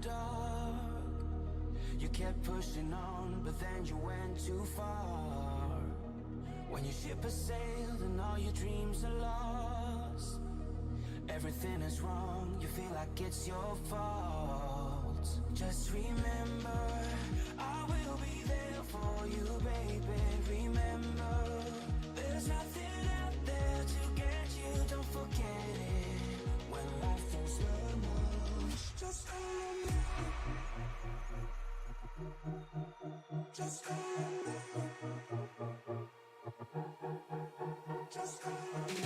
dark. You kept pushing on, but then you went too far. When your ship has sailed and all your dreams are lost, everything is wrong, you feel like it's your fault. Just remember, I will be there for you, baby. Remember, there's nothing out there to get you, don't forget it. When life throws lemons, just call me. Just call me. Just call me.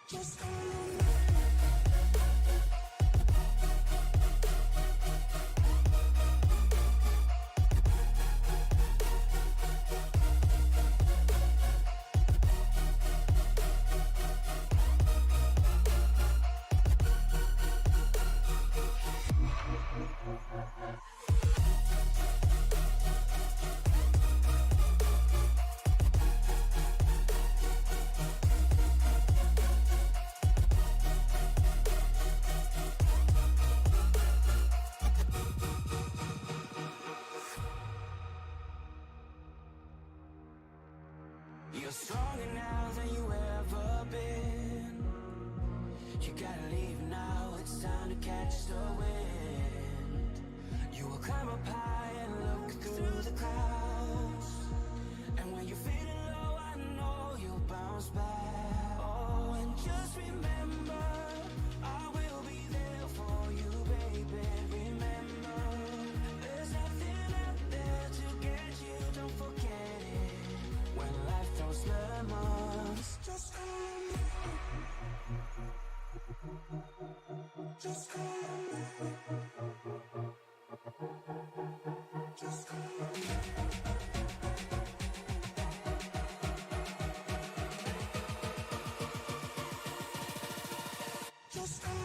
Just call me. You're stronger now than you ever been. You gotta leave now, it's time to catch the wind. You will climb up high and look through the clouds. And when you're feeling low, I know you'll bounce back. Oh, and just remember, I will be there for you, baby. Remember, there's nothing out there to get you, don't forget it. When life throws lemons, just call me. Just call me. Just call me. Just call me.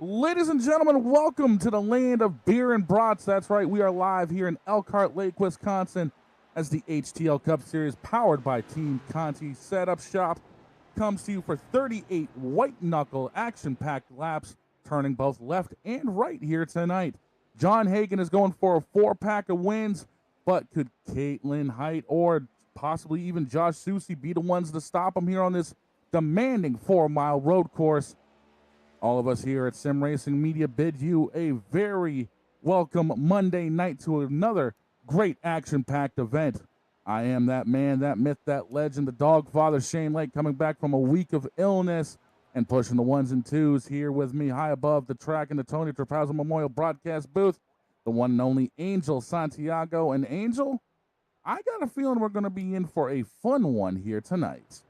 Ladies and gentlemen, welcome to the land of beer and brats. That's right, we are live here in Elkhart Lake, Wisconsin, as the HTL Cup Series, powered by Team Conti Setup Shop, comes to you for 38 white-knuckle, action-packed laps, turning both left and right here tonight. John Hagan is going for a 4-pack of wins, but could Caitlin Height or possibly even Josh Susie be the ones to stop him here on this demanding 4-mile road course? All of us here at Sim Racing Media bid you a very welcome Monday night to another great action-packed event. I am that man, that myth, that legend, the dog father, Shane Lake, coming back from a week of illness and pushing the ones and twos here with me high above the track in the Tony Trapazzo Memorial Broadcast booth, the one and only Angel Santiago. And Angel, I got a feeling we're going to be in for a fun one here tonight.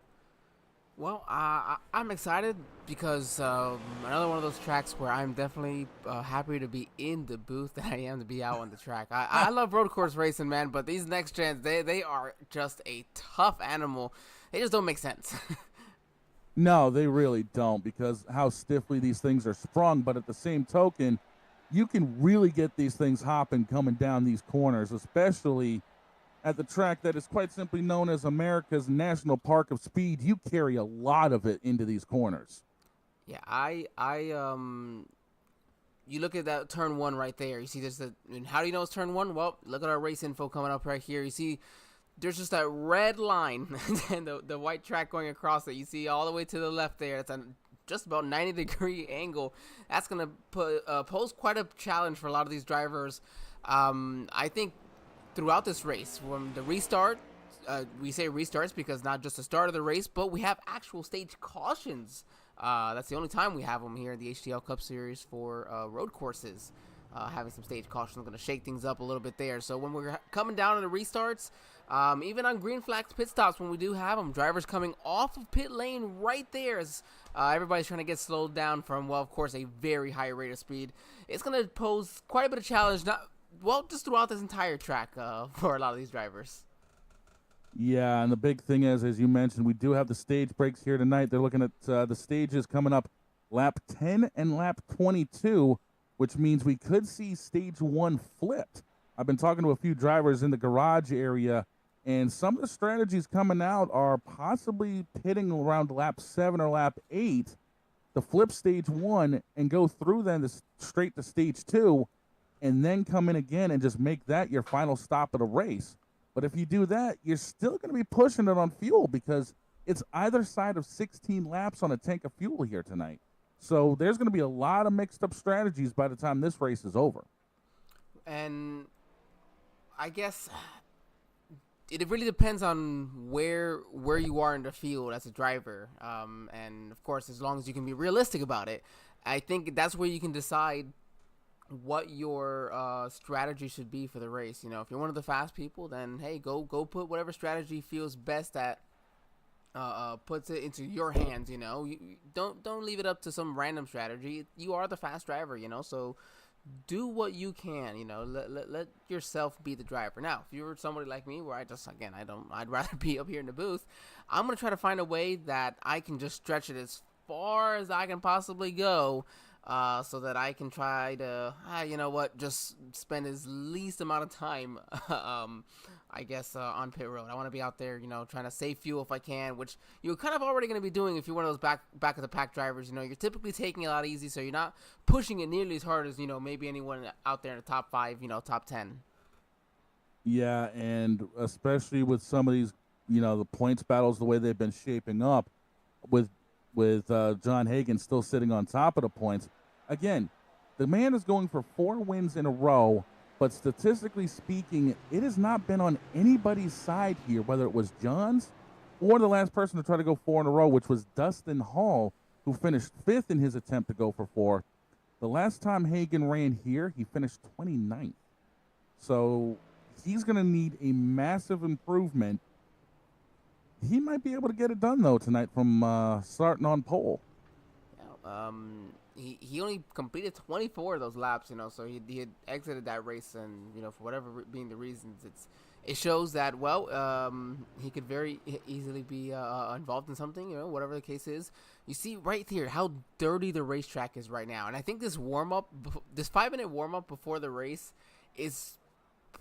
Well, I'm excited because another one of those tracks where I'm definitely happy to be in the booth than I am to be out on the track. I love road course racing, man, but these next gens, they are just a tough animal. They just don't make sense. No, they really don't, because how stiffly these things are sprung. But at the same token, you can really get these things hopping coming down these corners, especially at the track that is quite simply known as America's National Park of Speed. You carry a lot of it into these corners. Yeah, you look at that turn one right there. You see and how do you know it's turn one? Well, look at our race info coming up right here. You see there's just that red line and the white track going across it. You see all the way to the left there. It's a just about 90-degree angle. That's going to pose quite a challenge for a lot of these drivers. I think throughout this race, when the restart, we say restarts because not just the start of the race, but we have actual stage cautions. That's the only time we have them here in the HTL Cup Series for road courses. Having some stage cautions going to shake things up a little bit there. So when we're coming down to the restarts, even on green flags pit stops, when we do have them, drivers coming off of pit lane right there as everybody's trying to get slowed down from, well, of course, a very high rate of speed. It's going to pose quite a bit of challenge, just throughout this entire track for a lot of these drivers. Yeah, and the big thing is, as you mentioned, we do have the stage breaks here tonight. They're looking at the stages coming up lap 10 and lap 22, which means we could see stage 1 flipped. I've been talking to a few drivers in the garage area, and some of the strategies coming out are possibly pitting around lap 7 or lap 8 to flip stage 1 and go through then straight to stage 2, and then come in again and just make that your final stop of the race. But if you do that, you're still going to be pushing it on fuel because it's either side of 16 laps on a tank of fuel here tonight. So there's going to be a lot of mixed up strategies by the time this race is over. And I guess it really depends on where you are in the field as a driver. And of course, as long as you can be realistic about it, I think that's where you can decide what your strategy should be for the race. You know, if you're one of the fast people, then hey, go put whatever strategy feels best that puts it into your hands. You know, you don't leave it up to some random strategy. You are the fast driver, you know, so do what you can. You know, let yourself be the driver. Now, if you're somebody like me, where I'd rather be up here in the booth. I'm gonna try to find a way that I can just stretch it as far as I can possibly go. So that I can try to, just spend as least amount of time, on pit road. I want to be out there, trying to save fuel if I can, which you're kind of already going to be doing if you're one of those back of the pack drivers. You know, you're typically taking it a lot easy, so you're not pushing it nearly as hard as, maybe anyone out there in the top 5, top 10. Yeah, and especially with some of these, the points battles, the way they've been shaping up with John Hagan still sitting on top of the points. Again, the man is going for 4 wins in a row, but statistically speaking, it has not been on anybody's side here, whether it was John's or the last person to try to go 4 in a row, which was Dustin Hall, who finished 5th in his attempt to go for 4. The last time Hagan ran here, he finished 29th. So he's going to need a massive improvement. He might be able to get it done, though, tonight from starting on pole. Yeah, he only completed 24 of those laps, so he had exited that race, and, for whatever being the reasons, it shows that, he could very easily be involved in something, whatever the case is. You see right here how dirty the racetrack is right now, and I think this 5-minute warm-up before the race is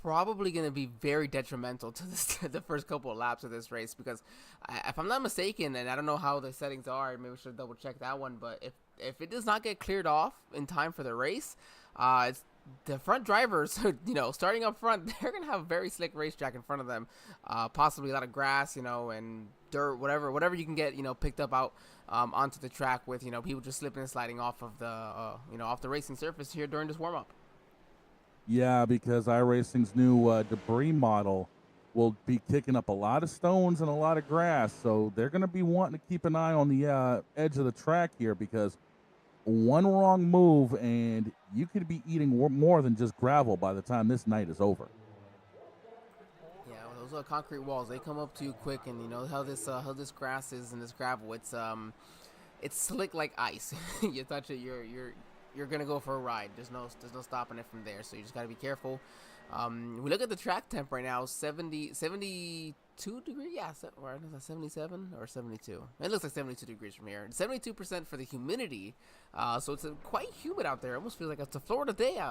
probably going to be very detrimental to the first couple of laps of this race, because if I'm not mistaken, and I don't know how the settings are, maybe we should double check that one, but if it does not get cleared off in time for the race, it's the front drivers, starting up front, they're going to have a very slick racetrack in front of them, possibly a lot of grass, and dirt, whatever you can get, picked up out onto the track with, people just slipping and sliding off of the, off the racing surface here during this warm-up. Yeah, because iRacing's new debris model will be kicking up a lot of stones and a lot of grass, so they're going to be wanting to keep an eye on the edge of the track here, because one wrong move and you could be eating more than just gravel by the time this night is over. Yeah, well, those are concrete walls. They come up to you quick, and how this grass is and this gravel. It's slick like ice. You touch it, you're gonna go for a ride. There's no stopping it from there. So you just gotta be careful. We look at the track temp right now, 72 degrees. Yeah, or is that 77 or 72? It looks like 72 degrees from here. 72% for the humidity. So it's quite humid out there. It almost feels like it's a Florida day,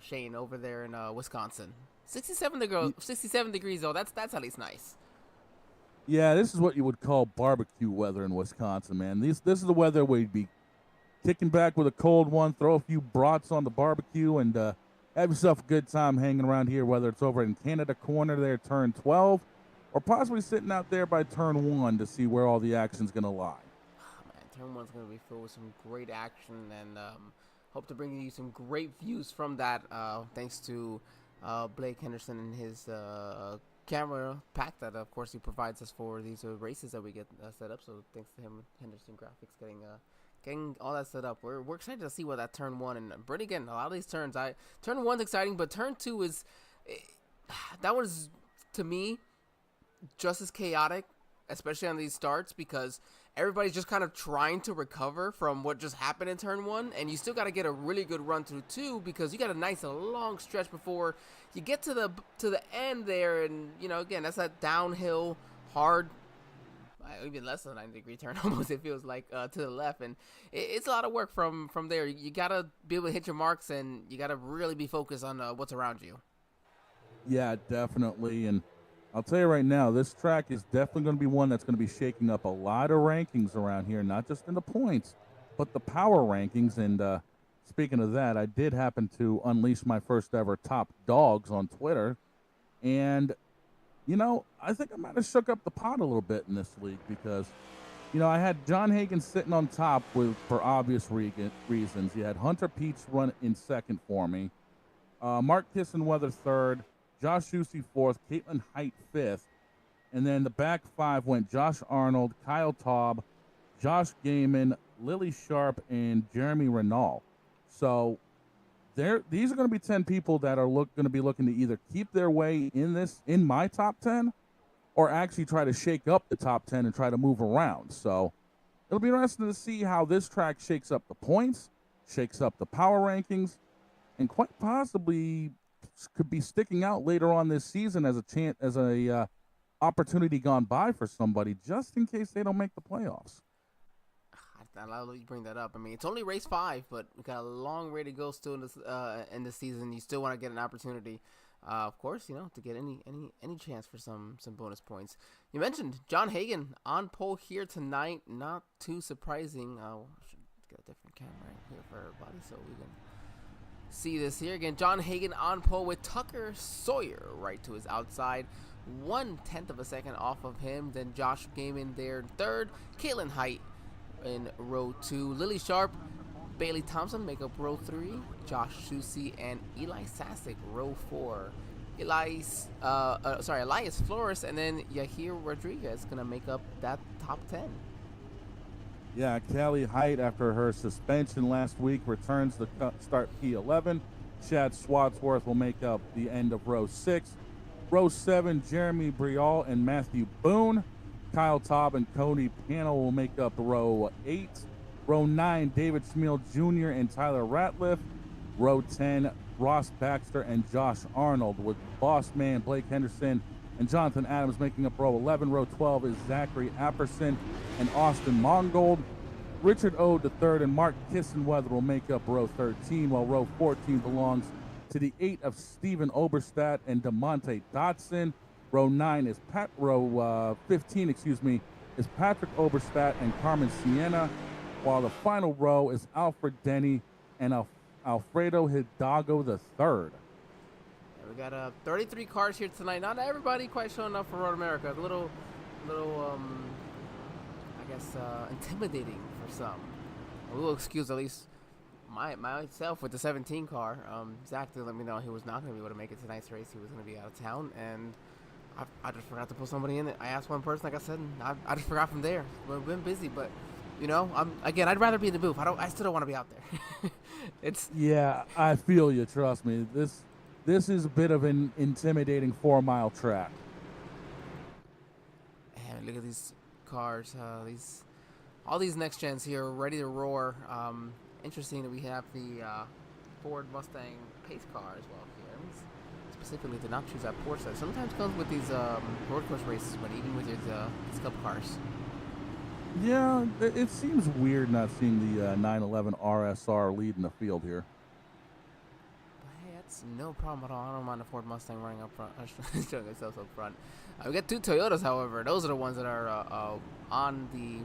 Shane, over there in Wisconsin. 67 degrees though. That's at least nice. Yeah, this is what you would call barbecue weather in Wisconsin, man. This is the weather where you'd be kicking back with a cold one, throw a few brats on the barbecue, and have yourself a good time hanging around here, whether it's over in Canada Corner there, turn 12, or possibly sitting out there by turn 1 to see where all the action's going to lie. Oh, man, turn one's going to be filled with some great action, and hope to bring you some great views from that. Thanks to Blake Henderson and his camera pack that, of course, he provides us for these races that we get set up. So thanks to him, Henderson Graphics, getting all that set up. We're excited to see what that turn one, and Brittany, again, a lot of these turns, turn one's exciting, but turn two is that was, to me, just as chaotic, especially on these starts, because everybody's just kind of trying to recover from what just happened in turn one, and you still got to get a really good run through two, because you got a nice long stretch before you get to the end there. And again, that's that downhill hard, even less than a 90-degree turn almost, it feels like, to the left, and it's a lot of work from there. You got to be able to hit your marks, and you got to really be focused on what's around you. Yeah, definitely. And I'll tell you right now, this track is definitely going to be one that's going to be shaking up a lot of rankings around here, not just in the points, but the power rankings. And speaking of that, I did happen to unleash my first ever top dogs on Twitter. And, I think I might have shook up the pot a little bit in this league because, I had John Hagen sitting on top for obvious reasons. You had Hunter Peach run in second for me, Mark Kissenweather third, Josh Husey fourth, Caitlin Height fifth, and then the back five went Josh Arnold, Kyle Taub, Josh Gaiman, Lily Sharp, and Jeremy Renault. So these are going to be 10 people that are going to be looking to either keep their way in my top 10 or actually try to shake up the top 10 and try to move around. So it'll be interesting to see how this track shakes up the points, shakes up the power rankings, and quite possibly could be sticking out later on this season as a opportunity gone by for somebody, just in case they don't make the playoffs. I love you bring that up. I mean, it's only race 5, but we got a long way to go still in this season. You still want to get an opportunity, of course, to get any chance for some bonus points. You mentioned John Hagen on pole here tonight. Not too surprising. I should get a different camera here for everybody so we can see this here. Again, John Hagen on pole with Tucker Sawyer right to his outside, 1/10 of a second off of him. Then Josh Gaiman there third, Caitlin Height in row 2, Lily Sharp, Bailey Thompson make up row 3, Josh Husey and Eli Sasick row 4. Elias Flores and then Yahir Rodriguez gonna make up that top 10. Yeah, Callie Height, after her suspension last week, returns to start P11. Chad Swadsworth will make up the end of row 6. Row 7, Jeremy Brial and Matthew Boone. Kyle Taub and Cody Panel will make up row 8. Row 9, David Schmiel Jr. and Tyler Ratliff. Row 10, Ross Baxter and Josh Arnold, with Boss Man Blake Henderson and Jonathan Adams making up row 11. Row 12 is Zachary Apperson and Austin Mongold. Richard Ode III and Mark Kissenweather will make up row 13, while row 14 belongs to the 8 of Steven Oberstadt and DeMonte Dotson. Row 15 is Patrick Oberstadt and Carmen Sienna, while the final row is Alfred Denny and Alfredo Hidalgo III. We got 33 cars here tonight. Not everybody quite showing up for Road America. A little, I guess, intimidating for some. We'll excuse at least myself with the 17 car. Zach did let me know he was not going to be able to make it tonight's race. He was going to be out of town, and I just forgot to put somebody in it. I asked one person, like I said, and I just forgot from there. We've been busy, but I'd rather be in the booth. I still don't want to be out there. Yeah, I feel you. Trust me. This is a bit of an intimidating 4-mile track. And look at these cars. All these next gens here ready to roar. Interesting that we have the Ford Mustang pace car as well here. Specifically, did not choose that Porsche. Sometimes comes with these road course races, but even with these cup cars. Yeah, it seems weird not seeing the 911 RSR lead in the field here. But hey, that's no problem at all. I don't mind the Ford Mustang running up front, showing itself up front. We got 2 Toyotas, however. Those are the ones that are on the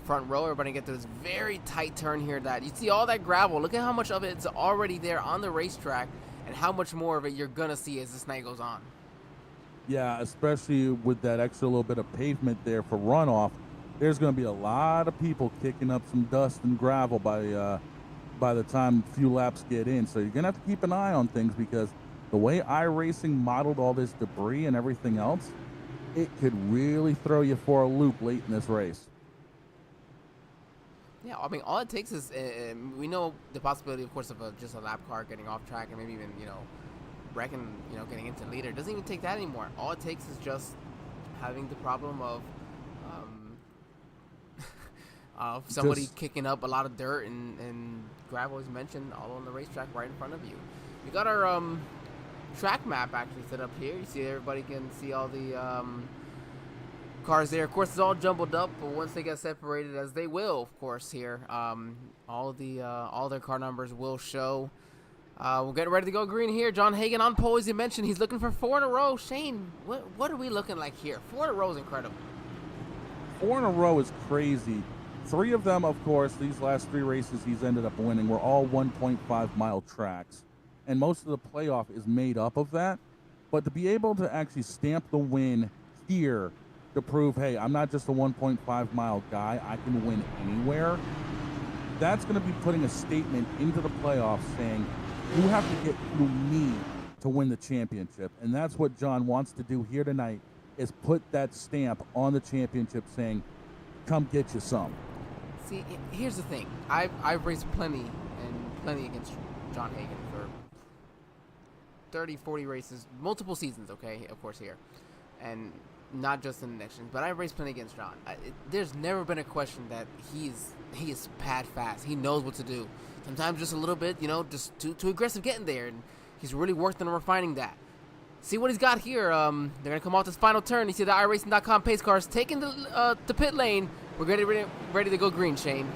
front row. Everybody get to this very tight turn here. That you see all that gravel. Look at how much of it's already there on the racetrack, and how much more of it you're gonna see as this night goes on. Yeah, especially with that extra little bit of pavement there for runoff. there's going to be a lot of people kicking up some dust and gravel by the time a few laps get in. So you're going to have to keep an eye on things, because the way iRacing modeled all this debris and everything else, it could really throw you for a loop late in this race. Yeah, I mean, all it takes is we know the possibility, of course, of just a lap car getting off track and maybe even wrecking, getting into leader. It doesn't even take that anymore. All it takes is just having the problem of somebody kicking up a lot of dirt and gravel, as mentioned, all on the racetrack right in front of you. We got our track map actually set up here. You see, everybody can see all the cars there. Of course, it's all jumbled up, but once they get separated, as they will, of course, here, all their car numbers will show. We're getting ready to go green here. John Hagen on pole, as you mentioned. He's looking for 4 in a row. Shane, what are we looking like here? 4 in a row is incredible. 4 in a row is crazy. 3 of them, of course, these last 3 races he's ended up winning were all 1.5-mile tracks. And most of the playoff is made up of that. But to be able to actually stamp the win here to prove, hey, I'm not just a 1.5-mile guy, I can win anywhere, that's going to be putting a statement into the playoffs saying, you have to get through me to win the championship. And that's what John wants to do here tonight, is put that stamp on the championship saying, come get you some. See, here's the thing. I've raced plenty against John Hagen for 30, 40 races, multiple seasons, okay, of course, here. And not just in the next gen, but I've raced plenty against John. There's never been a question that he is pad fast. He knows what to do. Sometimes just a little bit, just too aggressive getting there, and he's really worked on refining that. See what he's got here. They're gonna come off this final turn. You see the iRacing.com pace cars taking the pit lane. We're ready to go green, Shane.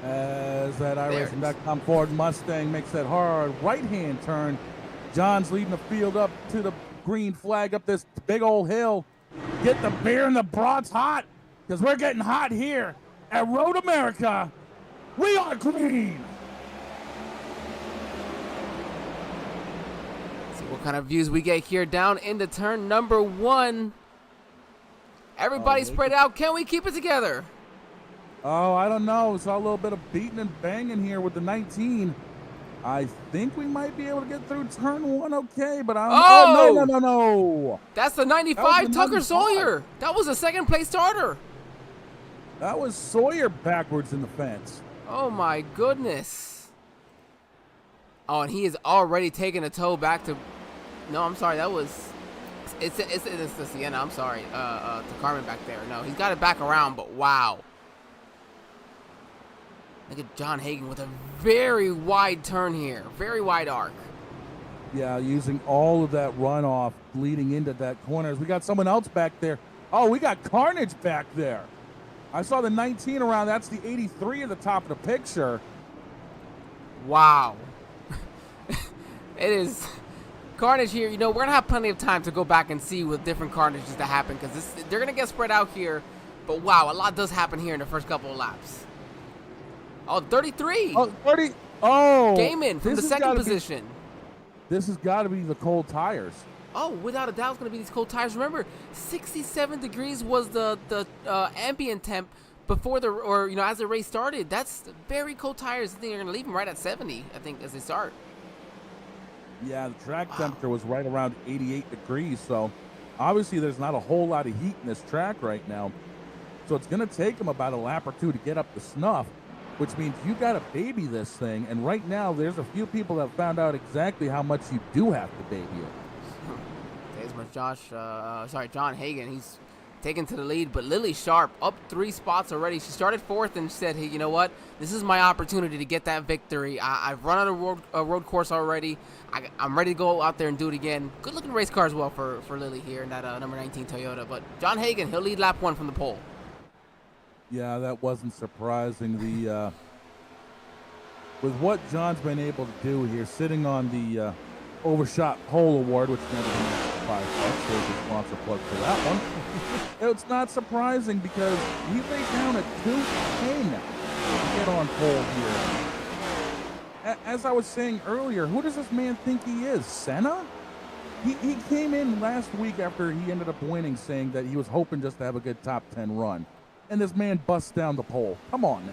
As that iRacing.com Ford Mustang makes that hard right-hand turn, John's leading the field up to the green flag up this big old hill. Get the beer and the brats hot, because we're getting hot here at Road America. We are green. See what kind of views we get here down into turn number 1. Everybody spread out. Can we keep it together? Oh, I don't know. Saw a little bit of beating and banging here with the 19. I think we might be able to get through turn 1 okay, but I don't know. No. That's the 95 Tucker Sawyer. That was a second place starter. That was Sawyer backwards in the fence. Oh, my goodness. Oh, and he is already taking a toe back to... No, I'm sorry. That was... It's the Sienna. I'm sorry. To Carmen back there. No, he's got it back around, but wow. Look at John Hagen with a very wide turn here. Very wide arc. Yeah, using all of that runoff leading into that corner. We got someone else back there. Oh, we got Carnage back there. I saw the 19 around. That's the 83 at the top of the picture. Wow. It is Carnage here. We're going to have plenty of time to go back and see what different Carnages that happen, because they're going to get spread out here. But wow, a lot does happen here in the first couple of laps. Oh, 33. Oh, 30. Oh. Gaiman from the second position. This has got to be the cold tires. Oh, without a doubt, it's going to be these cold tires. Remember, 67 degrees was the ambient temp before as the race started. That's very cold tires. I think they're going to leave them right at 70, I think, as they start. Yeah, the track temperature was right around 88 degrees, so obviously there's not a whole lot of heat in this track right now. So it's going to take them about a lap or 2 to get up to snuff, which means you got to baby this thing. And right now, there's a few people that found out exactly how much you do have to baby it. There's John Hagen. He's taken to the lead, but Lily Sharp up 3 spots already. She started 4th and said, hey, you know what? This is my opportunity to get that victory. I've run on a road course already. I'm ready to go out there and do it again. Good-looking race car as well for Lily here in that number 19 Toyota. But John Hagen, he'll lead lap 1 from the pole. Yeah, that wasn't surprising. With what John's been able to do here, sitting on the Overshot Pole Award, which never been $5. There's a sponsor plug for that one. It's not surprising because he laid down a 2:10 to get on pole here. As I was saying earlier, who does this man think he is? Senna? He came in last week after he ended up winning, saying that he was hoping just to have a good top 10 run. and this man busts down the pole. Come on now.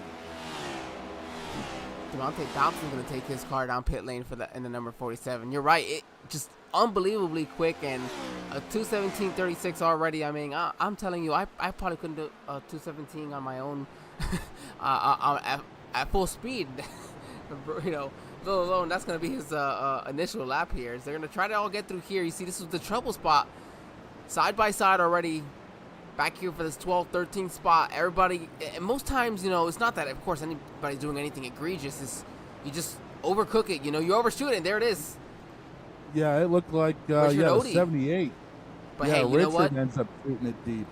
Devontae Thompson's going to take his car down pit lane for in the number 47. You're right. It just unbelievably quick, and a 2:17.36 already. I mean, I'm telling you, I probably couldn't do a 2:17 on my own at full speed. You know, let alone that's going to be his initial lap here. They're going to try to all get through here. You see, this was the trouble spot. Side by side already. Back here for this 12-13 spot. Everybody, and most times, you know, it's not that, of course, anybody's doing anything egregious. It's, you just overcook it. You know, you overshoot it, and there it is. Yeah, it looked like, the 78. But yeah, hey, you Richard know what? ends up shooting it deep.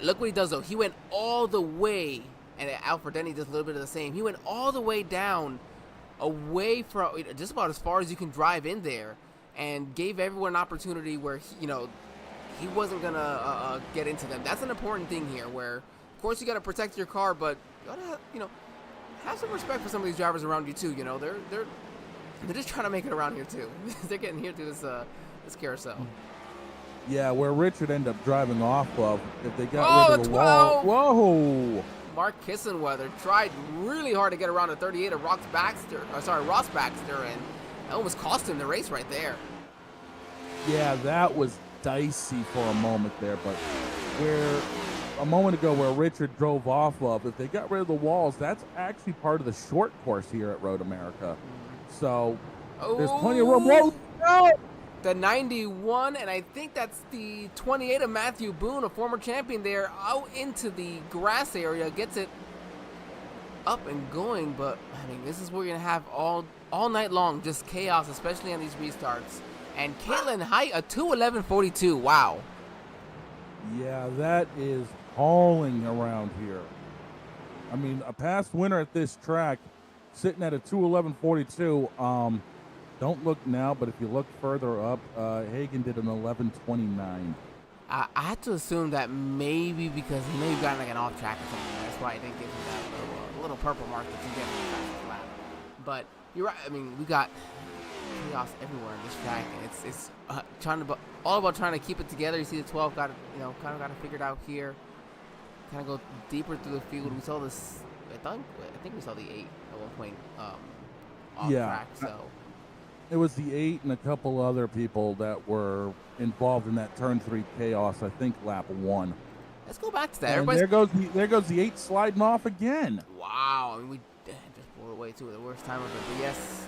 Look what he does, though. He went all the way, and Alfred Denny does a little bit of the same. He went all the way down, away from, just about as far as you can drive in there, and gave everyone an opportunity where, you know, he wasn't going to get into them. That's an important thing here where, of course, you got to protect your car, but you got to, you know, have some respect for some of these drivers around you, too. You know, they're just trying to make it around here, too. They're getting here through this carousel. Yeah, where Richard ended up driving off of, if they got rid of the wall. Whoa! Mark Kissenweather tried really hard to get around the 38 of Ross Baxter, and that almost cost him the race right there. Yeah, that was dicey for a moment there, but where a moment ago where Richard drove off of, if they got rid of the walls, that's actually part of the short course here at Road America. So there's plenty of room. Whoa, no! The 91, and I think that's the 28 of Matthew Boone, a former champion there, out into the grass area, gets it up and going, but I mean, this is where you're gonna have all night long, just chaos, especially on these restarts. And Caitlin Height, a 2:11.42. Wow. Yeah, that is hauling around here. I mean, a past winner at this track, sitting at a 2:11.42. Don't look now, but if you look further up, Hagan did an 11:29. I had to assume that maybe because he may have gotten like an off track or something. That's why I didn't give him that little purple mark that you get in the fastest lap. But you're right. I mean, we got chaos everywhere in this track, and it's all about trying to keep it together. You see the 12 got it, you know, kind of got it figured out here. Kind of go deeper through the field. We saw this. I think we saw the 8 at one point off track. So it was the 8 and a couple other people that were involved in that turn 3 chaos. I think lap 1. Let's go back to that. And there goes the 8 sliding off again. Wow, I mean, we just blew away two of the worst time of the BS.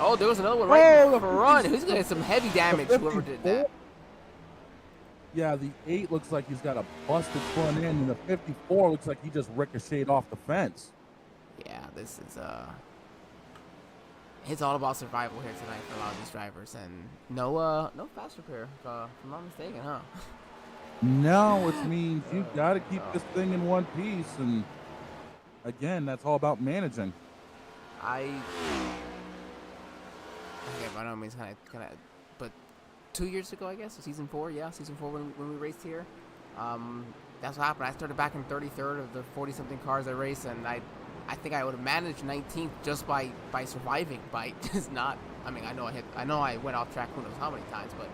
Oh, there was another one right in front. Who's gonna get some heavy damage? Whoever did that. Yeah, the 8 looks like he's got a busted front end, and the 54 looks like he just ricocheted off the fence. Yeah, this is it's all about survival here tonight for a lot of these drivers, and no fast repair, if I'm not mistaken, huh? No, which means you've got to keep this thing in one piece, and again, that's all about managing. Okay, by no means kind of, but 2 years ago, I guess, season 4, when we raced here, that's what happened. I started back in 33rd of the 40-something cars I raced, and I think I would have managed 19th just by surviving, by just not. I mean, I know I went off track who knows how many times, but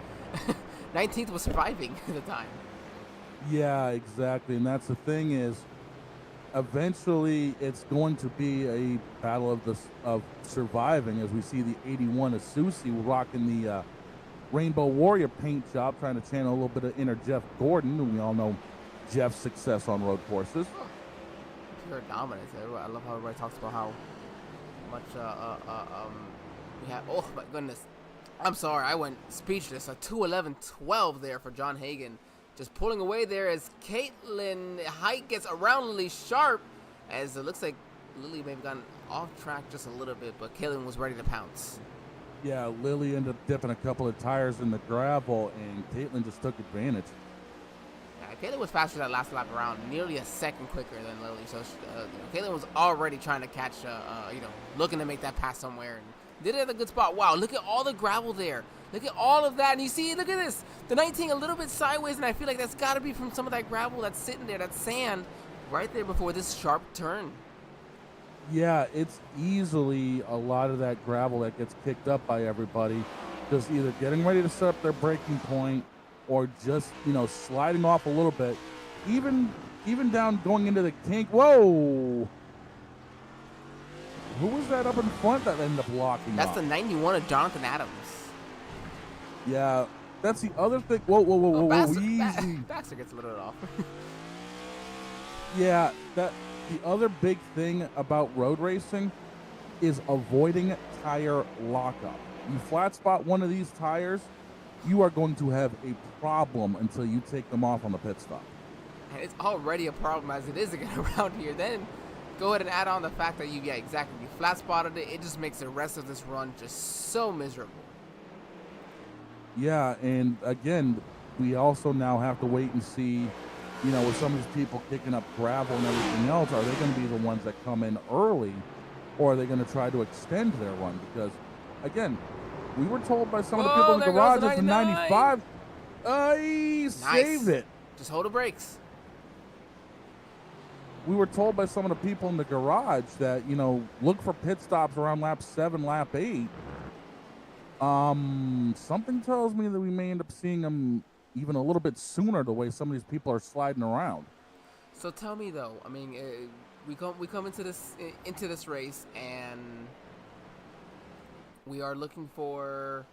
19th was surviving at the time. Yeah, exactly, and that's the thing is, eventually it's going to be a battle of surviving, as we see the 81 Isuzu rocking the Rainbow Warrior paint job, trying to channel a little bit of inner Jeff Gordon, and we all know Jeff's success on road courses. Pure dominance. I love how everybody talks about how much we have. Oh my goodness, I'm sorry, I went speechless. A 2:11.12 there for John Hagan. Just pulling away there as Caitlin Height gets around Lily Sharp, as it looks like Lily may have gotten off track just a little bit, but Caitlin was ready to pounce. Yeah, Lily ended up dipping a couple of tires in the gravel, and Caitlin just took advantage. Yeah, Caitlin was faster that last lap around, nearly a second quicker than Lily. So Caitlin was already trying to catch, looking to make that pass somewhere, and did it at a good spot. Wow, look at all the gravel there. Look at all of that, and you see, look at this. The 19 a little bit sideways, and I feel like that's got to be from some of that gravel that's sitting there, that sand, right there before this sharp turn. Yeah, it's easily a lot of that gravel that gets kicked up by everybody, just either getting ready to set up their braking point or just, sliding off a little bit. even down going into the kink. Whoa! Who was that up in front that ended up locking That's up? the 91 of Jonathan Adams. Yeah, that's the other thing. Whoa, easy. Baxter gets a little bit off. Yeah, that the other big thing about road racing is avoiding tire lockup. You flat spot one of these tires, you are going to have a problem until you take them off on the pit stop. And it's already a problem as it is again around here. Then go ahead and add on the fact that you flat spotted it. It just makes the rest of this run just so miserable. Yeah, and again, we also now have to wait and see, with some of these people kicking up gravel and everything else, are they going to be the ones that come in early, or are they going to try to extend their run? Because, again, we were told by some of the people in the garage that the 95, he saved it. Just hold the brakes. We were told by some of the people in the garage that, look for pit stops around lap 7, lap 8. Something tells me that we may end up seeing them even a little bit sooner, the way some of these people are sliding around. So tell me though, I mean, we come into this race and we are looking for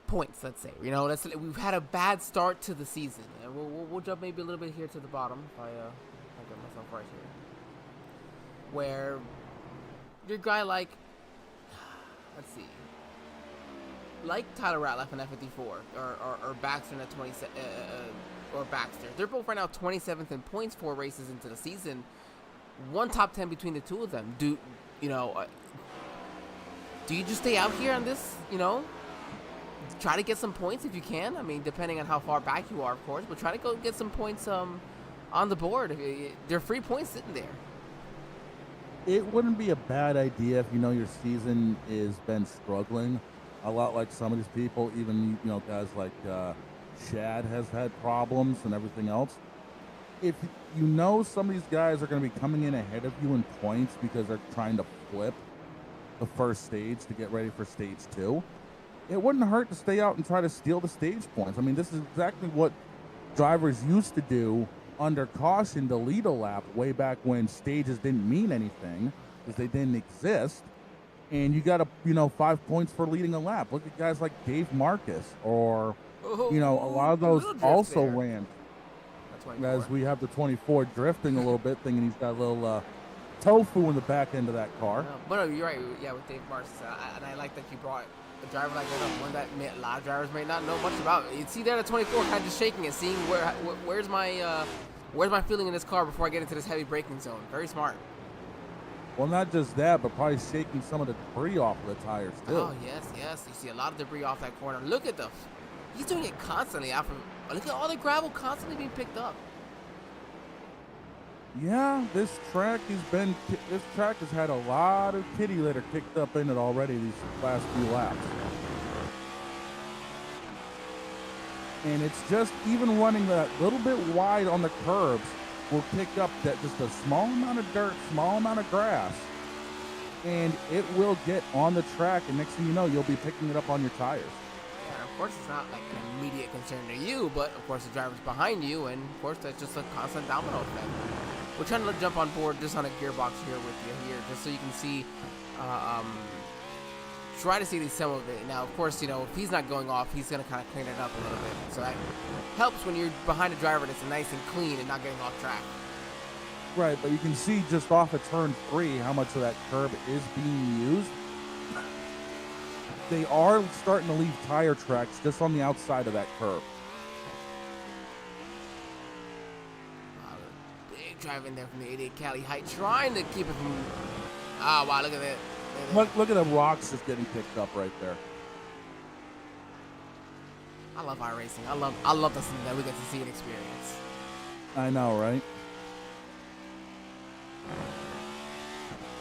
points. Let's say, we've had a bad start to the season, and we'll jump maybe a little bit here to the bottom if I get myself right here, where your guy let's see. Like Tyler Ratliff in F54 or Baxter in at 27 or Baxter. They're both right now 27th in points 4 races into the season. One top 10 between the two of them. Do you just stay out here on this, try to get some points if you can? I mean, depending on how far back you are, of course, but try to go get some points on the board. They're free points sitting there. It wouldn't be a bad idea if your season is been struggling. A lot like some of these people, even guys like Shad has had problems and everything else. If some of these guys are going to be coming in ahead of you in points because they're trying to flip the first stage to get ready for stage 2, it wouldn't hurt to stay out and try to steal the stage points. I mean, this is exactly what drivers used to do under caution to lead a lap way back when stages didn't mean anything because they didn't exist. And you got 5 points for leading a lap. Look at guys like Dave Marcus, or a lot of those also ran. As we have the 24 drifting a little bit, thinking he's got a little tofu in the back end of that car. But no, you're right. Yeah, with Dave Marcus, and I like that you brought a driver like that up, one that a lot of drivers may not know much about. You see there at 24, kind of just shaking it, seeing where's my feeling in this car before I get into this heavy braking zone. Very smart. Well, not just that, but probably shaking some of the debris off of the tires, too. Oh, yes. You see a lot of debris off that corner. Look at he's doing it constantly. Look at all the gravel constantly being picked up. Yeah, this track has had a lot of kitty litter kicked up in it already these last few laps. And it's just even running that little bit wide on the curbs will pick up that just a small amount of dirt, small amount of grass, and it will get on the track, and next thing you know, you'll be picking it up on your tires. And of course, it's not like an immediate concern to you, but of course the driver's behind you, and of course that's just a constant domino effect. We're trying to jump on board just on a gearbox here with you here, just so you can see, try to see some of it. Now, of course, if he's not going off, he's going to kind of clean it up a little bit. So that helps when you're behind a driver that's nice and clean and not getting off track. Right, but you can see just off of turn 3 how much of that curb is being used. They are starting to leave tire tracks just on the outside of that curb. Big drive in there from the 88 Cali height, trying to keep it from... Oh, wow, look at that. Look at the rocks just getting picked up right there. I love iRacing. I love this that we get to see an experience. I know, right?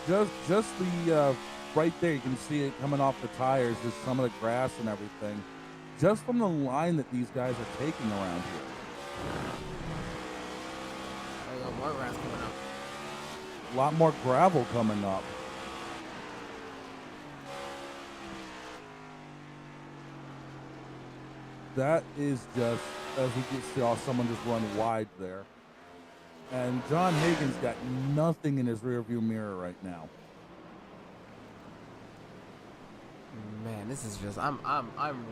Just the right there, you can see it coming off the tires, just some of the grass and everything, just from the line that these guys are taking around here. There you go, more grass coming up. A lot more gravel coming up. that is just, as we just saw someone just run wide there. And John Hagan's got nothing in his rearview mirror right now. Man, this is just I'm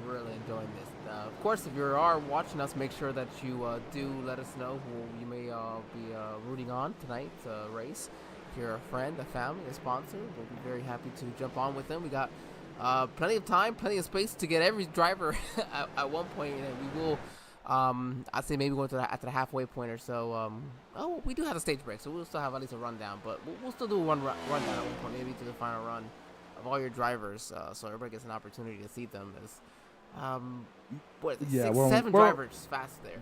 really enjoying this. Of course, if you are watching us, make sure that you do let us know who you may be rooting on tonight's race. If you're a friend, a family, a sponsor, we'll be very happy to jump on with them. We got plenty of time, plenty of space to get every driver at one point, and we will. I'd say maybe going to at the halfway point or so. Oh, we do have a stage break, so we'll still have at least a rundown, but we'll still do a rundown at one point, maybe to the final run of all your drivers, so everybody gets an opportunity to see them. As seven drivers fast there.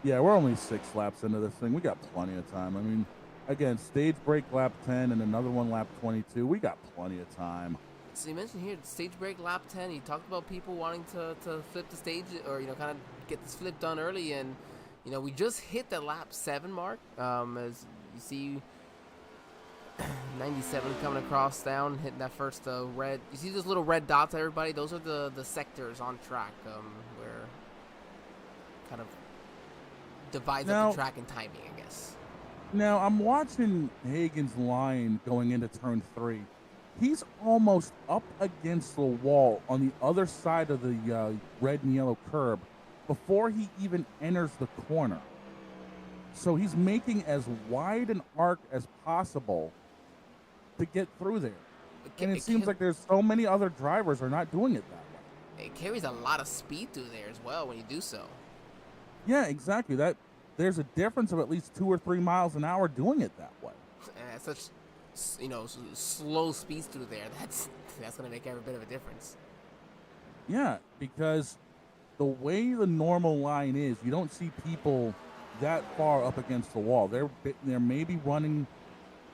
Yeah, we're only 6 laps into this thing. We got plenty of time. I mean, again, stage break lap 10 and another one lap 22. We got plenty of time. So you mentioned here stage break lap 10. You talked about people wanting to flip the stage, or kind of get this flip done early, and we just hit the lap 7 mark. As you see, 97 coming across down, hitting that first red. You see those little red dots, everybody? Those are the sectors on track where kind of divides up the track and timing, I guess. Now, I'm watching Hagan's line going into turn 3. He's almost up against the wall on the other side of the red and yellow curb before he even enters the corner. So he's making as wide an arc as possible to get through there. And it seems like there's so many other drivers are not doing it that way. It carries a lot of speed through there as well when you do so. Yeah, exactly. There's a difference of at least 2 or 3 miles an hour doing it that way. And at such slow speeds through there, that's going to make every bit of a difference. Yeah, because the way the normal line is, you don't see people that far up against the wall. They're maybe running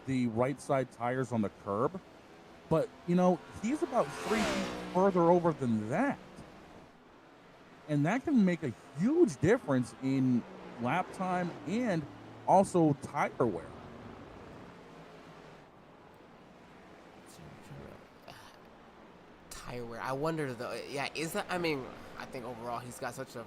the right side tires on the curb, but he's about 3 feet further over than that, and that can make a huge difference in lap time and also tire wear. Tire wear. I wonder though. Yeah, is that? I mean, I think overall he's got such a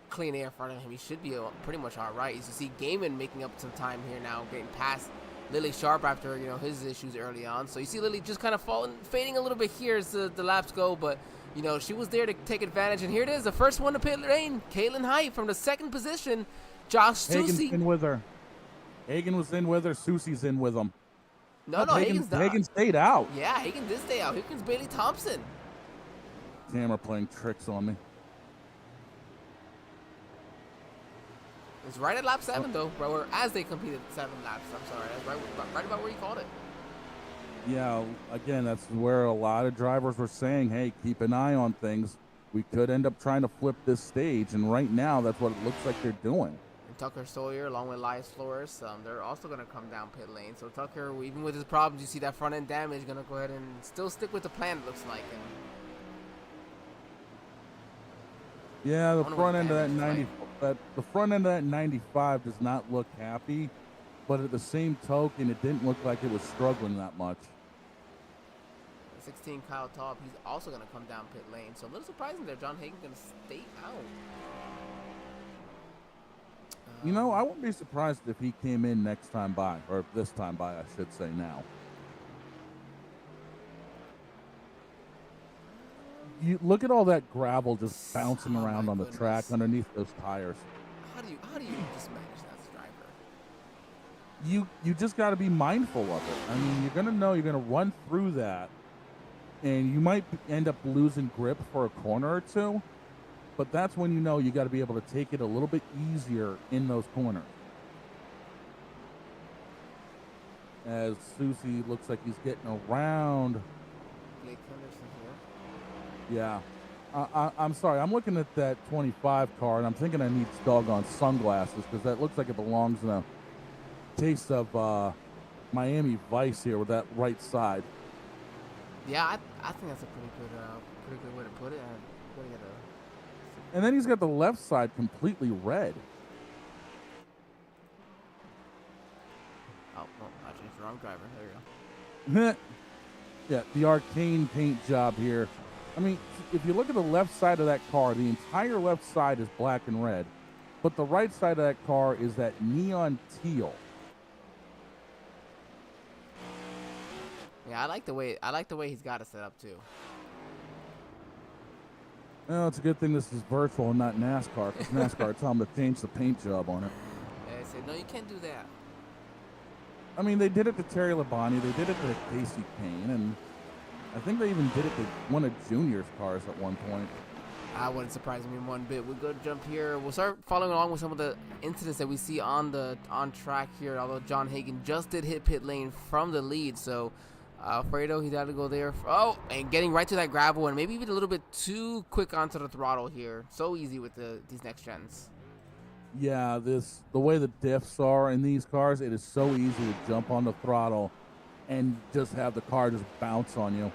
clean air in front of him. He should be pretty much all right. You see Gaiman making up some time here now, getting past Lily Sharp after his issues early on. So you see Lily just kind of fading a little bit here as the laps go, but she was there to take advantage. And here it is, the first one to pit lane, Caitlin Height from the 2nd position. Josh Hagan's Susie in with her. Hagan was in with her. Susie's in with him. No, Hagan stayed out. Yeah, Hagan did stay out. Here comes Bailey Thompson. Camera playing tricks on me. It's right at lap 7, though, or as they completed 7 laps. I'm sorry. That's right about where you called it. Yeah, again, that's where a lot of drivers were saying, hey, keep an eye on things. We could end up trying to flip this stage, and right now that's what it looks like they're doing. And Tucker Sawyer, along with Elias Flores, they're also going to come down pit lane. So Tucker, even with his problems, you see that front-end damage, going to go ahead and still stick with the plan, it looks like. And yeah, the front end of that 95 does not look happy, but at the same token, it didn't look like it was struggling that much. 16 Kyle Taub, he's also going to come down pit lane. So a little surprising there. John Hagan's going to stay out. I wouldn't be surprised if he came in next time by, or this time by, I should say now. You look at all that gravel just bouncing around on the track underneath those tires. How do you just manage that as a driver? You just got to be mindful of it. I mean, you're going to run through that, and you might end up losing grip for a corner or two, but that's when you got to be able to take it a little bit easier in those corners. As Susie looks like he's getting around. Blake Henderson here. Yeah. I'm sorry. I'm looking at that 25 car, and I'm thinking I need doggone sunglasses because that looks like it belongs in a taste of Miami Vice here with that right side. Yeah, I think that's a pretty good way to put it. And then he's got the left side completely red. Oh, well, I changed the wrong driver. There you go. Yeah, the arcane paint job here I mean, if you look at the left side of that car, the entire left side is black and red, but the right side of that car is that neon teal. Yeah, I like the way he's got it set up too. Well, it's a good thing this is virtual and not NASCAR, because NASCAR tell them to change the paint job on it. Yeah, they said no, you can't do that. I mean, they did it to Terry Labonte, they did it to Casey Payne, and I think they even did it to one of Junior's cars at one point. I wouldn't surprise me one bit. We'll go jump here. We'll start following along with some of the incidents that we see on track here. Although John Hagan just did hit pit lane from the lead, so Fredo, he's got to go there. And getting right to that gravel, and maybe even a little bit too quick onto the throttle here. So easy with these next gens. Yeah, the way the diffs are in these cars, it is so easy to jump on the throttle and just have the car just bounce on you.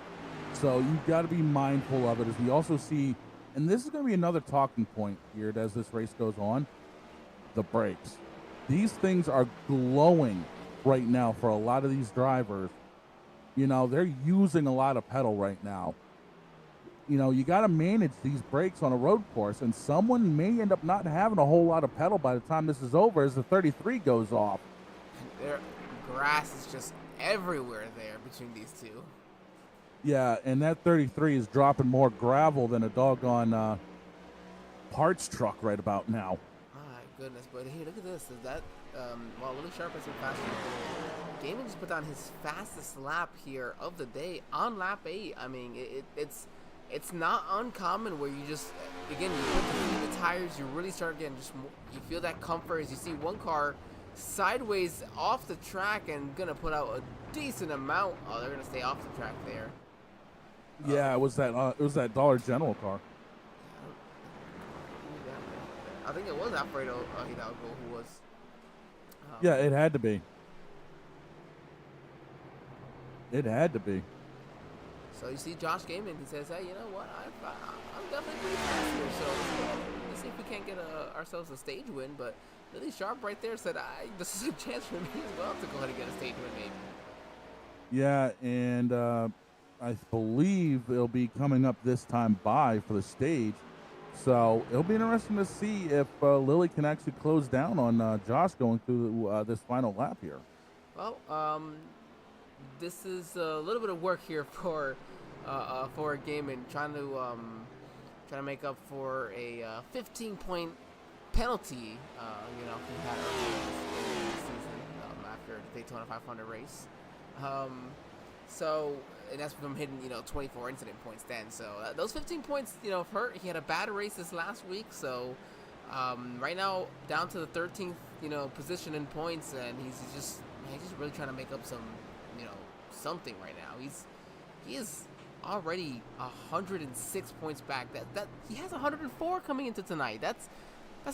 So you've got to be mindful of it. As we also see, and this is going to be another talking point here as this race goes on, the brakes. These things are glowing right now for a lot of these drivers. You know, they're using a lot of pedal right now. You know, you got to manage these brakes on a road course, and someone may end up not having a whole lot of pedal by the time this is over as the 33 goes off. Their grass is just everywhere there between these two. Yeah, and that 33 is dropping more gravel than a doggone parts truck right about now. My goodness, but hey, look at this. Is that, well, Lily Sharp has been faster. Gaiman just put down his fastest lap here of the day on lap 8. I mean, it's not uncommon where you just, again, you put the tires, you really start getting just, you feel that comfort as you see one car sideways off the track and gonna put out a decent amount. Oh, they're gonna stay off the track there. Yeah, it was that Dollar General car. I think it was Alfredo Hidalgo who was. Yeah, it had to be. It had to be. So you see Josh Gaiman, he says, hey, you know what, I'm definitely pretty fast here, so let's see if we can't get ourselves a stage win. But Lily Sharp right there said, this is a chance for me as well to go ahead and get a stage win maybe. Yeah, and I believe it'll be coming up this time by for the stage. So it'll be interesting to see if Lily can actually close down on Josh going through this final lap here. Well, this is a little bit of work here for Gaiman, trying to make up for a 15-point penalty. You know, he had earlier this season after the Daytona 500 race. So, and that's from hitting 24 incident points then. So those 15 points hurt. He had a bad race this last week. So right now down to the 13th position in points, and he's just really trying to make up some something right now. He is already 106 points back. That he has 104 coming into tonight. That's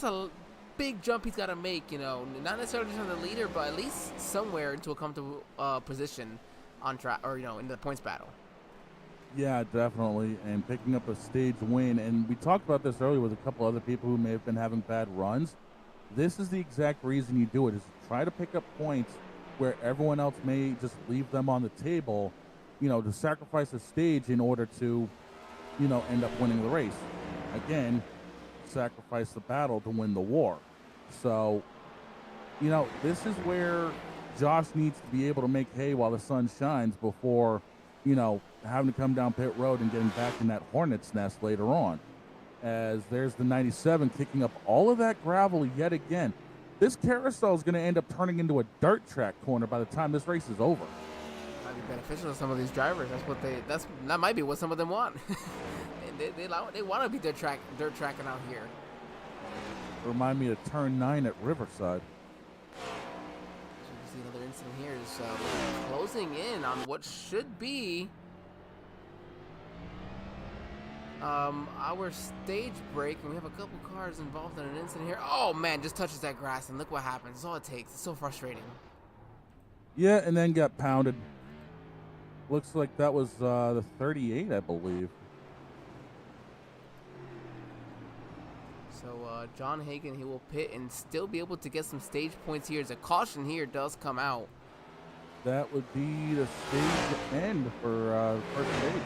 a big jump he's got to make. Not necessarily on the leader, but at least somewhere into a comfortable position on track, or in the points battle. Yeah, definitely, and picking up a stage win. And we talked about this earlier with a couple other people who may have been having bad runs. This is the exact reason you do it, is to try to pick up points where everyone else may just leave them on the table, to sacrifice a stage in order to, end up winning the race. Again, sacrifice the battle to win the war. So, this is where Josh needs to be able to make hay while the sun shines before, having to come down pit road and getting back in that hornet's nest later on. As there's the 97 kicking up all of that gravel yet again. This carousel is going to end up turning into a dirt track corner by the time this race is over. Might be beneficial to some of these drivers. That might be what some of them want. they want to be dirt tracking out here. Remind me of turn 9 at Riverside. So you see another incident here is closing in on what should be our stage break, and we have a couple cars involved in an incident here. Oh man, just touches that grass and look what happens. That's all it takes. It's so frustrating. Yeah, and then got pounded. Looks like that was the 38, I believe. So John Hagan, he will pit and still be able to get some stage points here as a caution here does come out. That would be the stage end for first stage.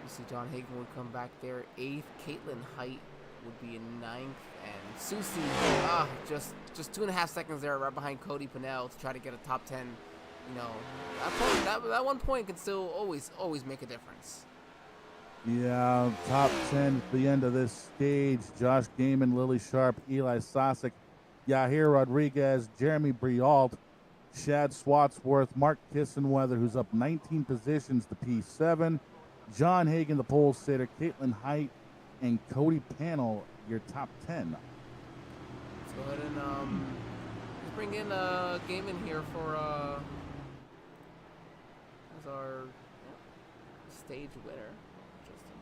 You see John Hagen would come back there 8th. Caitlin Height would be in 9th. And Susie, just 2.5 seconds there right behind Cody Pinnell to try to get a top 10. You know, that 1 point can still always make a difference. Yeah, top 10 at the end of this stage. Josh Gaiman, Lily Sharp, Eli Sosik, Yahir Rodriguez, Jeremy Brialt, Shad Swatsworth, Mark Kissenweather, who's up 19 positions to P7, John Hagen, the pole sitter, Caitlin Height, and Cody Panel, your top 10. Let's go ahead and let's bring in Gaiman here for as our stage winner. Just a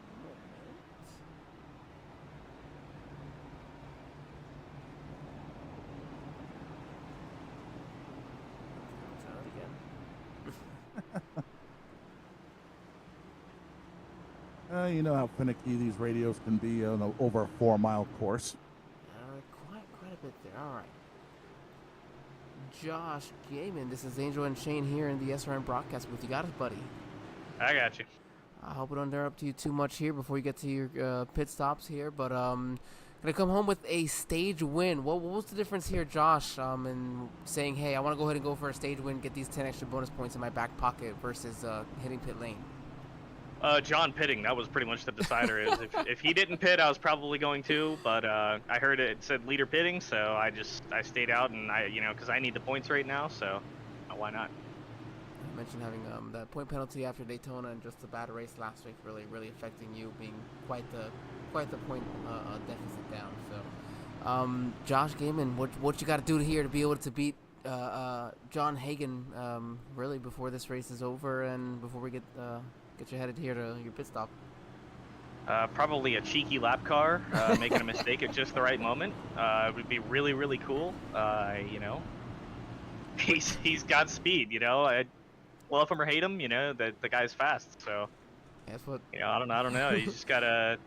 moment. You know how finicky these radios can be on over a 4-mile course. Quite a bit there. All right. Josh Gaiman, this is Angel and Shane here in the SRM broadcast booth. You got us, buddy. I got you. I hope we don't interrupt you too much here before you get to your pit stops here, but gonna come home with a stage win. What was the difference here, Josh, in saying, hey, I want to go ahead and go for a stage win, get these 10 extra bonus points in my back pocket versus hitting pit lane? John pitting, that was pretty much the decider. If he didn't pit, I was probably going to, but I heard it said leader pitting, so I stayed out, and because I need the points right now, so why not? You mentioned having that point penalty after Daytona and just the bad race last week really affecting you, being quite the point deficit down. So, Josh Gaiman, what you got to do here to be able to beat John Hagen really before this race is over and before we get you headed here to your pit stop? Probably a cheeky lap car, making a mistake at just the right moment. It would be really cool. He's got speed. Love him or hate him, the guy's fast. So that's what. I don't know. You just gotta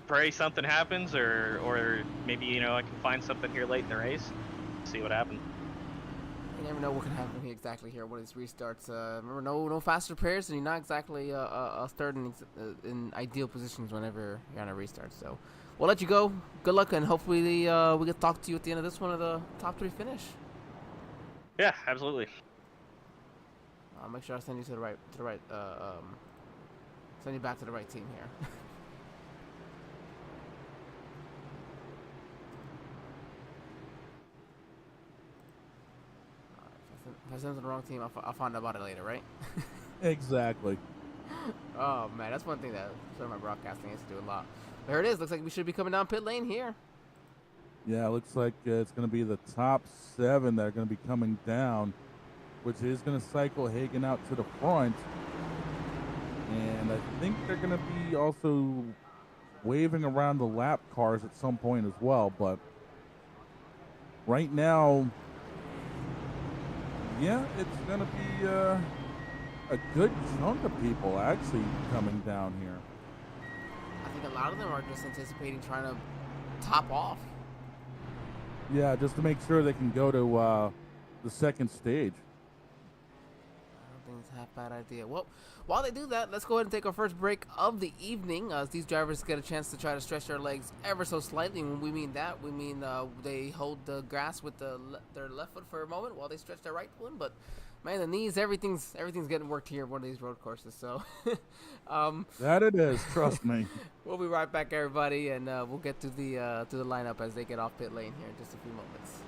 pray something happens, or maybe I can find something here late in the race. See what happens. You never know what can happen here exactly here when these restarts. Remember, no faster pairs, and you're not exactly starting in ideal positions whenever you're on a restart. So we'll let you go. Good luck, and hopefully we get to talk to you at the end of this one of the top 3 finish. Yeah, absolutely. I'll make sure I send you to the right send you back to the right team here. If I send it to the wrong team, I'll find out about it later, right? Exactly. Oh man, that's one thing that my broadcasting has to do a lot. There it is. Looks like we should be coming down pit lane here. Yeah, it looks like it's going to be the top 7 that are going to be coming down, which is going to cycle Hagen out to the front. And I think they're going to be also waving around the lap cars at some point as well. But right now, yeah, it's going to be a good chunk of people actually coming down here. I think a lot of them are just anticipating trying to top off. Yeah, just to make sure they can go to the second stage. I don't think it's a half bad idea. Well, while they do that, let's go ahead and take our first break of the evening as these drivers get a chance to try to stretch their legs ever so slightly. When we mean that, we mean they hold the grass with their left foot for a moment while they stretch their right one. But man, the knees, everything's getting worked here at one of these road courses. So that it is, trust me. We'll be right back, everybody, and we'll get to the lineup as they get off pit lane here in just a few moments.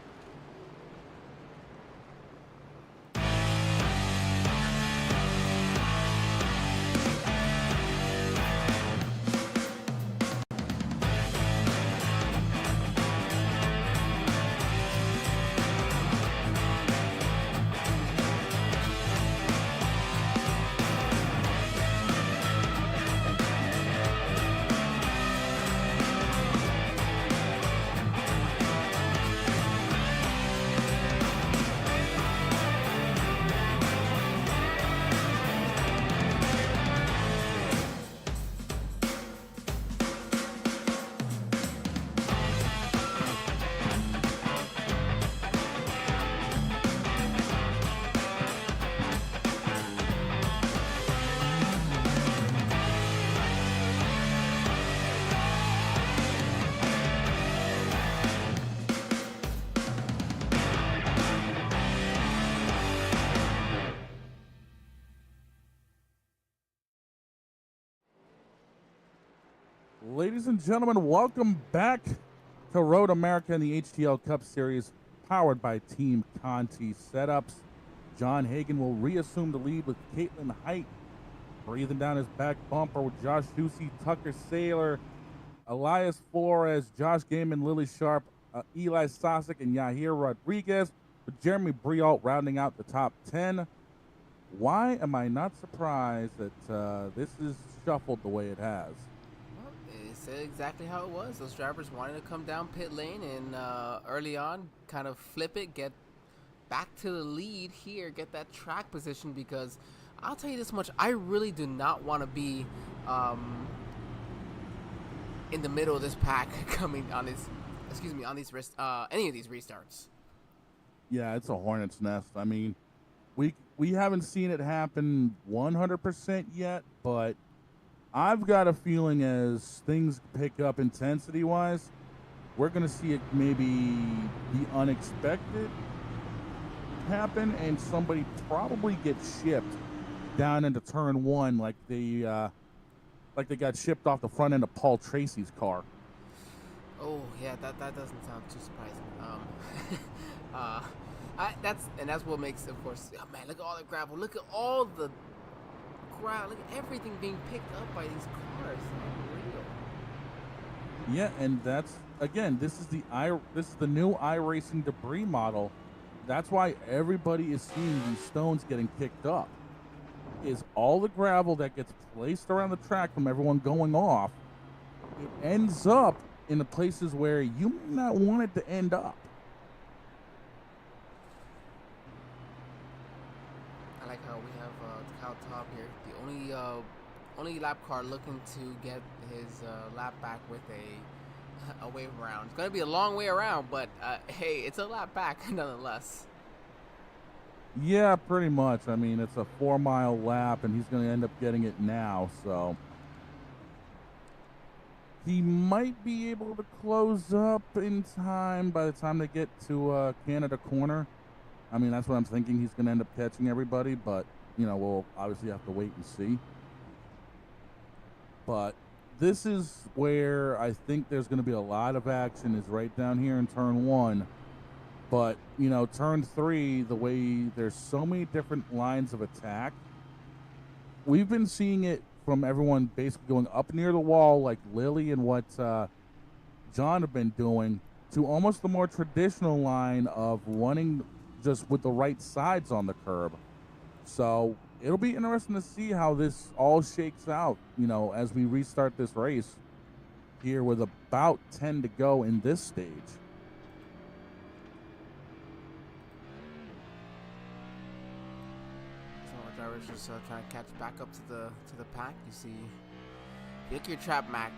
Ladies and gentlemen, welcome back to Road America in the HTL Cup Series, powered by Team Conti Setups. John Hagan will reassume the lead with Caitlin Height breathing down his back bumper with Josh Ducey, Tucker Saylor, Elias Flores, Josh Gaiman, Lily Sharp, Eli Sosik, and Yahir Rodriguez, with Jeremy Brialt rounding out the top 10. Why am I not surprised that this is shuffled the way it has? Well, it's exactly how it was. Those drivers wanted to come down pit lane and early on kind of flip it, get back to the lead here, get that track position, because I'll tell you this much, I really do not want to be in the middle of this pack coming on this, on these any of these restarts. Yeah, it's a hornet's nest. I mean, we haven't seen it happen 100% yet, but I've got a feeling as things pick up intensity-wise, we're going to see it maybe the unexpected happen, and somebody probably get shipped down into turn one like they got shipped off the front end of Paul Tracy's car. Oh yeah, that doesn't sound too surprising. That's what makes, of course. Oh man, look at all the gravel. Look at all the gravel. Look at everything being picked up by these cars. Unreal. Yeah, and that's again, this is the new iRacing debris model. That's why everybody is seeing these stones getting picked up. Is all the gravel that gets placed around the track from everyone going off, it ends up in the places where you may not want it to end up. I like how we have Cal Top here, the only lap car looking to get his lap back with a wave around. It's gonna be a long way around, but hey, it's a lap back nonetheless. Yeah, pretty much. I mean, it's a 4-mile lap, and he's going to end up getting it now, so he might be able to close up in time by the time they get to Canada Corner. I mean, that's what I'm thinking. He's going to end up catching everybody, but, you know, we'll obviously have to wait and see. But this is where I think there's going to be a lot of action, is right down here in turn one. But, you know, turn three, the way there's so many different lines of attack, we've been seeing it from everyone basically going up near the wall like Lily and what John have been doing, to almost the more traditional line of running just with the right sides on the curb. So it'll be interesting to see how this all shakes out, you know, as we restart this race here with about 10 to go in this stage. Drivers just trying to catch back up to the pack. You see, look at your track map.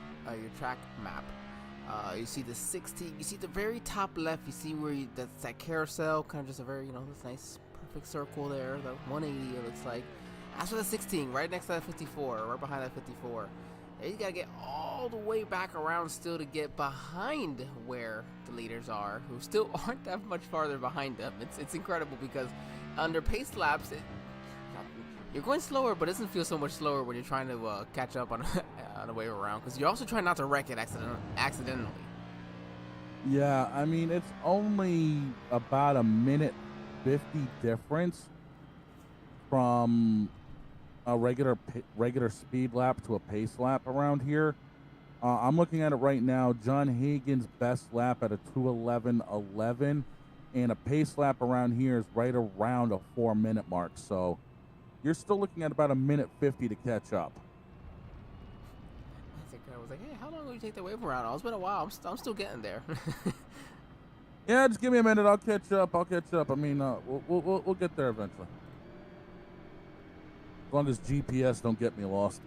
You see the 16. You see the very top left. You see where that's that carousel, kind of just a very, you know, this nice perfect circle there. The 180 it looks like. As for the 16, right next to that 54, right behind that 54. You gotta get all the way back around still to get behind where the leaders are, who still aren't that much farther behind them. It's incredible because under pace laps, you're going slower, but it doesn't feel so much slower when you're trying to catch up on a wave around, because you're also trying not to wreck it accidentally. Yeah, I mean, it's only about a minute 50 difference from a regular speed lap to a pace lap around here. I'm looking at it right now. John Hagan's best lap at a 2:11.11, and a pace lap around here is right around a 4-minute mark. So you're still looking at about a minute 50 to catch up. I was like, hey, how long will you take the wave around? Oh, it's been a while. I'm still getting there. Yeah, just give me a minute. I'll catch up. I mean, we'll get there eventually. As long as GPS don't get me lost.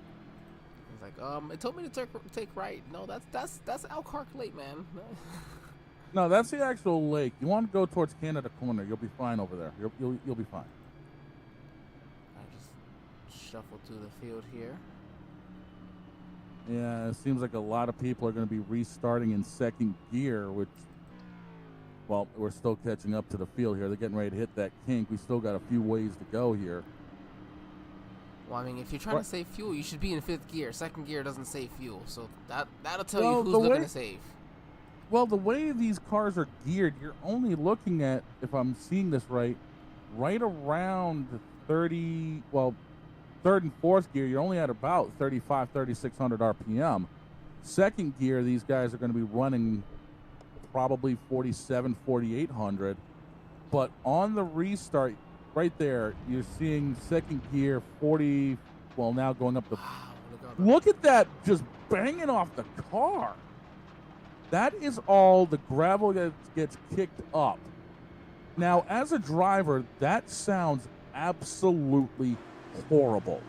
He's like, it told me to take right. No, that's Elkhart Lake, man. No, that's the actual lake. You want to go towards Canada Corner. You'll be fine over there. You'll be fine. Shuffle through the field here. Yeah, it seems like a lot of people are going to be restarting in second gear, which, well, we're still catching up to the field here. They're getting ready to hit that kink. We still got a few ways to go here. Well, I mean, if you're trying to save fuel, you should be in 5th gear. 2nd gear doesn't save fuel, so that'll tell you who's looking to save. Well, the way these cars are geared, you're only looking at, if I'm seeing this right around 30, well, 3rd and 4th gear, you're only at about 35, 3,600 RPM. 2nd gear, these guys are going to be running probably 47, 4,800. But on the restart, right there, you're seeing 2nd gear 40, well, now going up to... Look at that, just banging off the car. That is all the gravel that gets kicked up. Now, as a driver, that sounds absolutely horrible.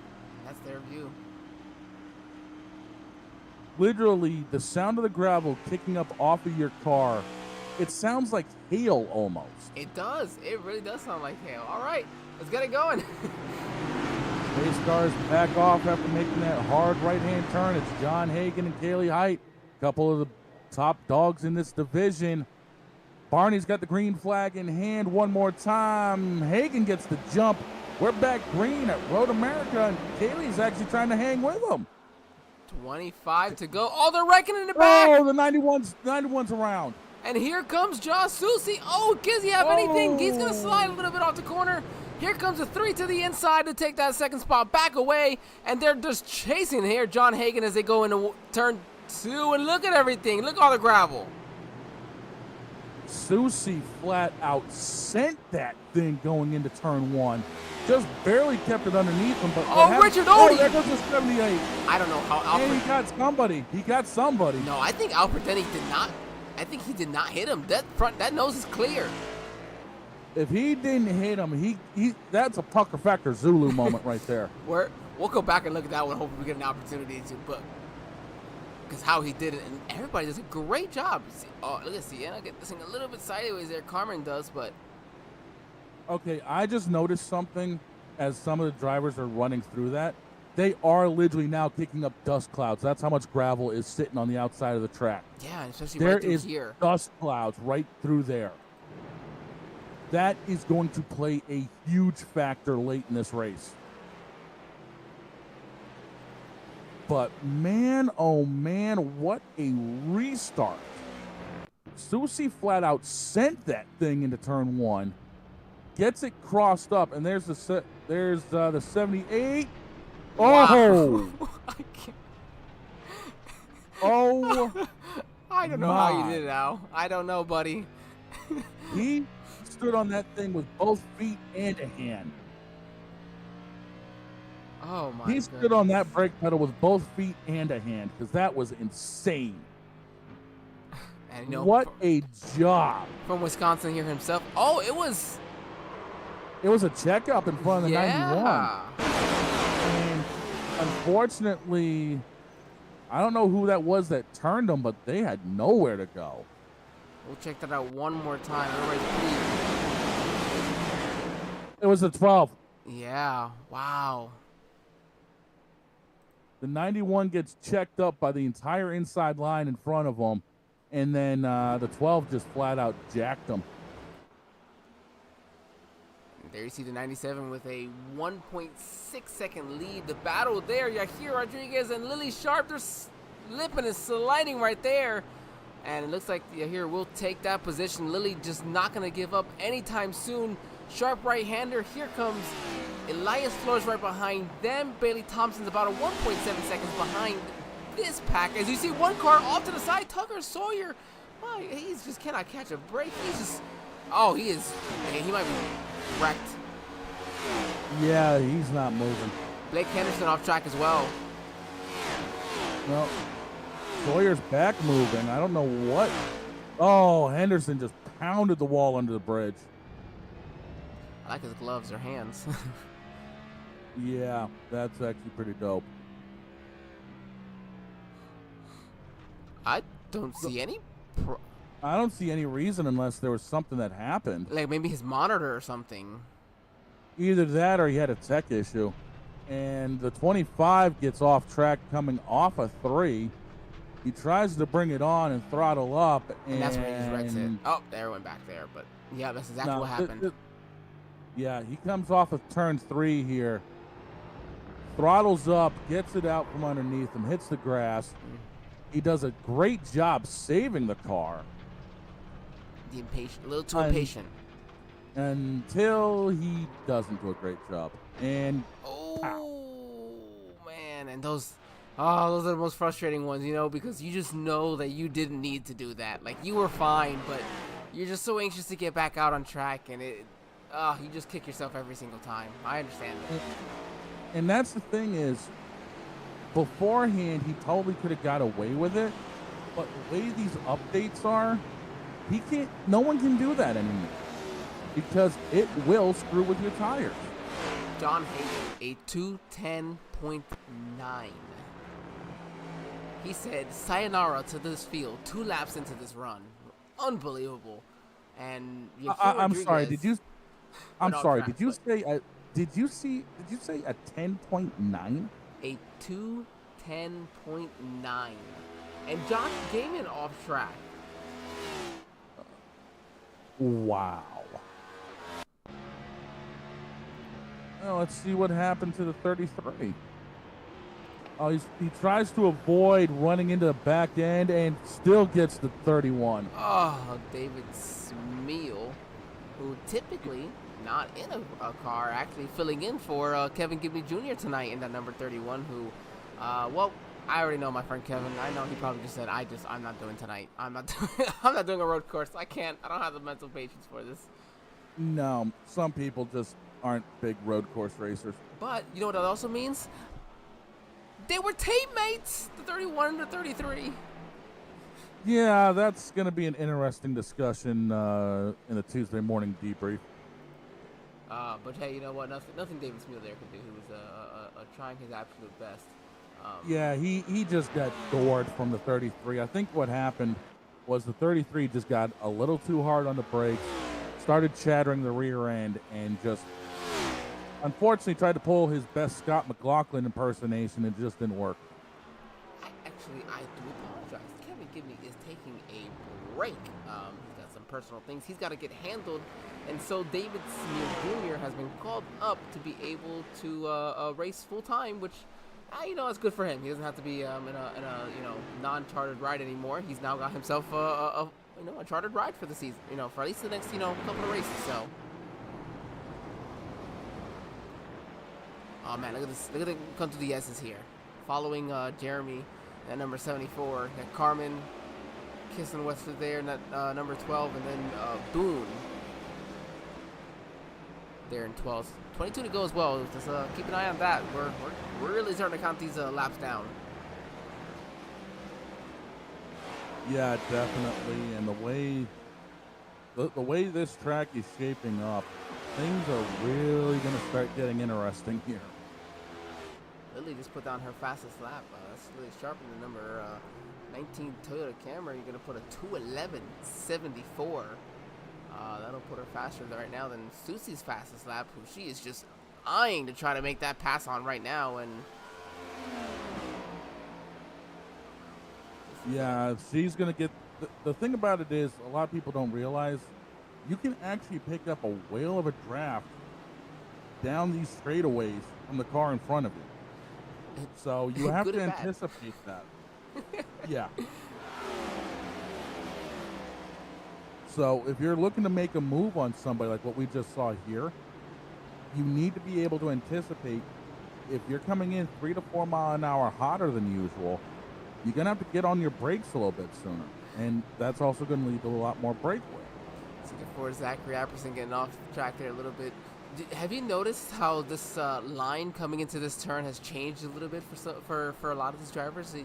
That's their view. Literally, the sound of the gravel kicking up off of your car, it sounds like hail almost. It does. It really does sound like hail. All right, let's get it going. Race cars back off after making that hard right-hand turn. It's John Hagan and Kaylee Height, a couple of the top dogs in this division. Barney's got the green flag in hand one more time. Hagan gets the jump. We're back green at Road America, and Kaylee's actually trying to hang with them. 25 to go. Oh, they're wrecking in the back. Oh, the 91's around. And here comes Josh Susi. Oh, does he have anything? He's going to slide a little bit off the corner. Here comes a 3 to the inside to take that 2nd spot back away. And they're just chasing here John Hagan as they go into turn 2. And look at everything. Look at all the gravel. Susi flat out sent that thing going into turn 1. Just barely kept it underneath him. But Richard Odie. Oh, there goes the 78. I don't know how Alfred... And he got somebody. No, I think Alfred Denny did not. I think he did not hit him. That nose is clear. If he didn't hit him, he that's a Pucker Factor Zulu moment right there. We'll go back and look at that one. Hopefully we get an opportunity to, but because how he did it, and everybody does a great job. See, oh, look at Sienna get this thing a little bit sideways there. Carmen does, but okay, I just noticed something as some of the drivers are running through that. They are literally now kicking up dust clouds. That's how much gravel is sitting on the outside of the track. Yeah, especially there right through is here. Dust clouds right through there. That is going to play a huge factor late in this race. But man, oh man, what a restart. Susi flat out sent that thing into turn 1. Gets it crossed up, and there's the 78. Oh! Wow. I can't. Oh! I don't know how you did it, Al. I don't know, buddy. He stood on that thing with both feet and a hand. Oh my! He stood on that brake pedal with both feet and a hand because that was insane. And, you know, what a job from Wisconsin here himself. Oh, it was a checkup in front of the 91. And unfortunately, I don't know who that was that turned them, but they had nowhere to go. We'll check that out one more time. It was a 12. Yeah. Wow. The 91 gets checked up by the entire inside line in front of them, and then the 12 just flat out jacked them. There you see the 97 with a 1.6 second lead. The battle there, Yahir Rodriguez and Lily Sharp, they're slipping and sliding right there. And it looks like Yahir will take that position. Lily just not going to give up anytime soon. Sharp right-hander. Here comes Elias Flores right behind them. Bailey Thompson's about a 1.7 seconds behind this pack. As you see one car off to the side, Tucker Sawyer. Well, he just cannot catch a break. He's just, oh, he is, man, he might be wrecked. Yeah, he's not moving. Blake Henderson off track as well. Well, Sawyer's back moving. I don't know what. Oh, Henderson just pounded the wall under the bridge. I like his gloves or hands. Yeah, that's actually pretty dope. I don't see any. I don't see any reason unless there was something that happened. Like maybe his monitor or something. Either that or he had a tech issue. And the 25 gets off track coming off a 3. He tries to bring it on and throttle up. And that's where he just wrecks it. Oh, there it went back there. But yeah, that's exactly what happened. Yeah, he comes off of turn 3 here. throttles up, gets it out from underneath him, hits the grass. He does a great job saving the car. The impatient, a little too impatient. Until he doesn't do a great job. And Man, and those are the most frustrating ones, because you just know that you didn't need to do that. Like, you were fine, but you're just so anxious to get back out on track, and you just kick yourself every single time. I understand that. And that's the thing is, beforehand, he totally could have got away with it, but the way these updates are, no one can do that anymore, because it will screw with your tires. John Hagan, a 210.9. He said, sayonara to this field 2 laps into this run. Unbelievable. And I'm sorry, did you say did you say a 10.9? A 210.9. And Josh Gaiman off track. Wow. Well, let's see what happened to the 33. Oh, he tries to avoid running into the back end and still gets the 31. Oh, David Smeal, who typically not in a car, actually filling in for Kevin Gibney Jr. tonight in that number 31, who, I already know my friend Kevin. I know he probably just said, I'm not doing tonight. I'm not doing a road course. I don't have the mental patience for this. No, some people just aren't big road course racers. But you know what that also means? They were teammates, the 31 and the 33. Yeah, that's going to be an interesting discussion in the Tuesday morning debrief. But hey, you know what? Nothing David Smeal there could do. He was trying his absolute best. Yeah, he just got doored from the 33. I think what happened was the 33 just got a little too hard on the brakes, started chattering the rear end, and just unfortunately tried to pull his best Scott McLaughlin impersonation. It just didn't work. I do apologize. Kevin Gibney is taking a break. He's got some personal things he's got to get handled, and so David Smeal Jr. has been called up to be able to race full time, which it's good for him. He doesn't have to be in a non-chartered ride anymore. He's now got himself a chartered ride for the season. For at least the next couple of races. So. Oh man, look at this! Look at the come to the S's here. Following Jeremy at number 74, got Carmen kissing Westford there, at number 12, and then Boone there in 12. 22 to go as well. Just keep an eye on that. We're really starting to count these laps down. Yeah, definitely. And the way this track is shaping up, things are really going to start getting interesting here. Lily just put down her fastest lap. That's really sharp in the number 19 Toyota Camry. You're going to put a 2:11.74. That'll put her faster right now than Susie's fastest lap, who she is just eyeing to try to make that pass on right now. And yeah, she's going to get... The thing about it is, a lot of people don't realize, you can actually pick up a whale of a draft down these straightaways from the car in front of you. So you have to anticipate that. Yeah. So if you're looking to make a move on somebody like what we just saw here, you need to be able to anticipate if you're coming in 3 to 4 mile an hour hotter than usual, you're going to have to get on your brakes a little bit sooner. And that's also going to lead to a lot more breakaway. Looking for Zachary Apperson getting off the track there a little bit. Have you noticed how this line coming into this turn has changed a little bit for a lot of these drivers?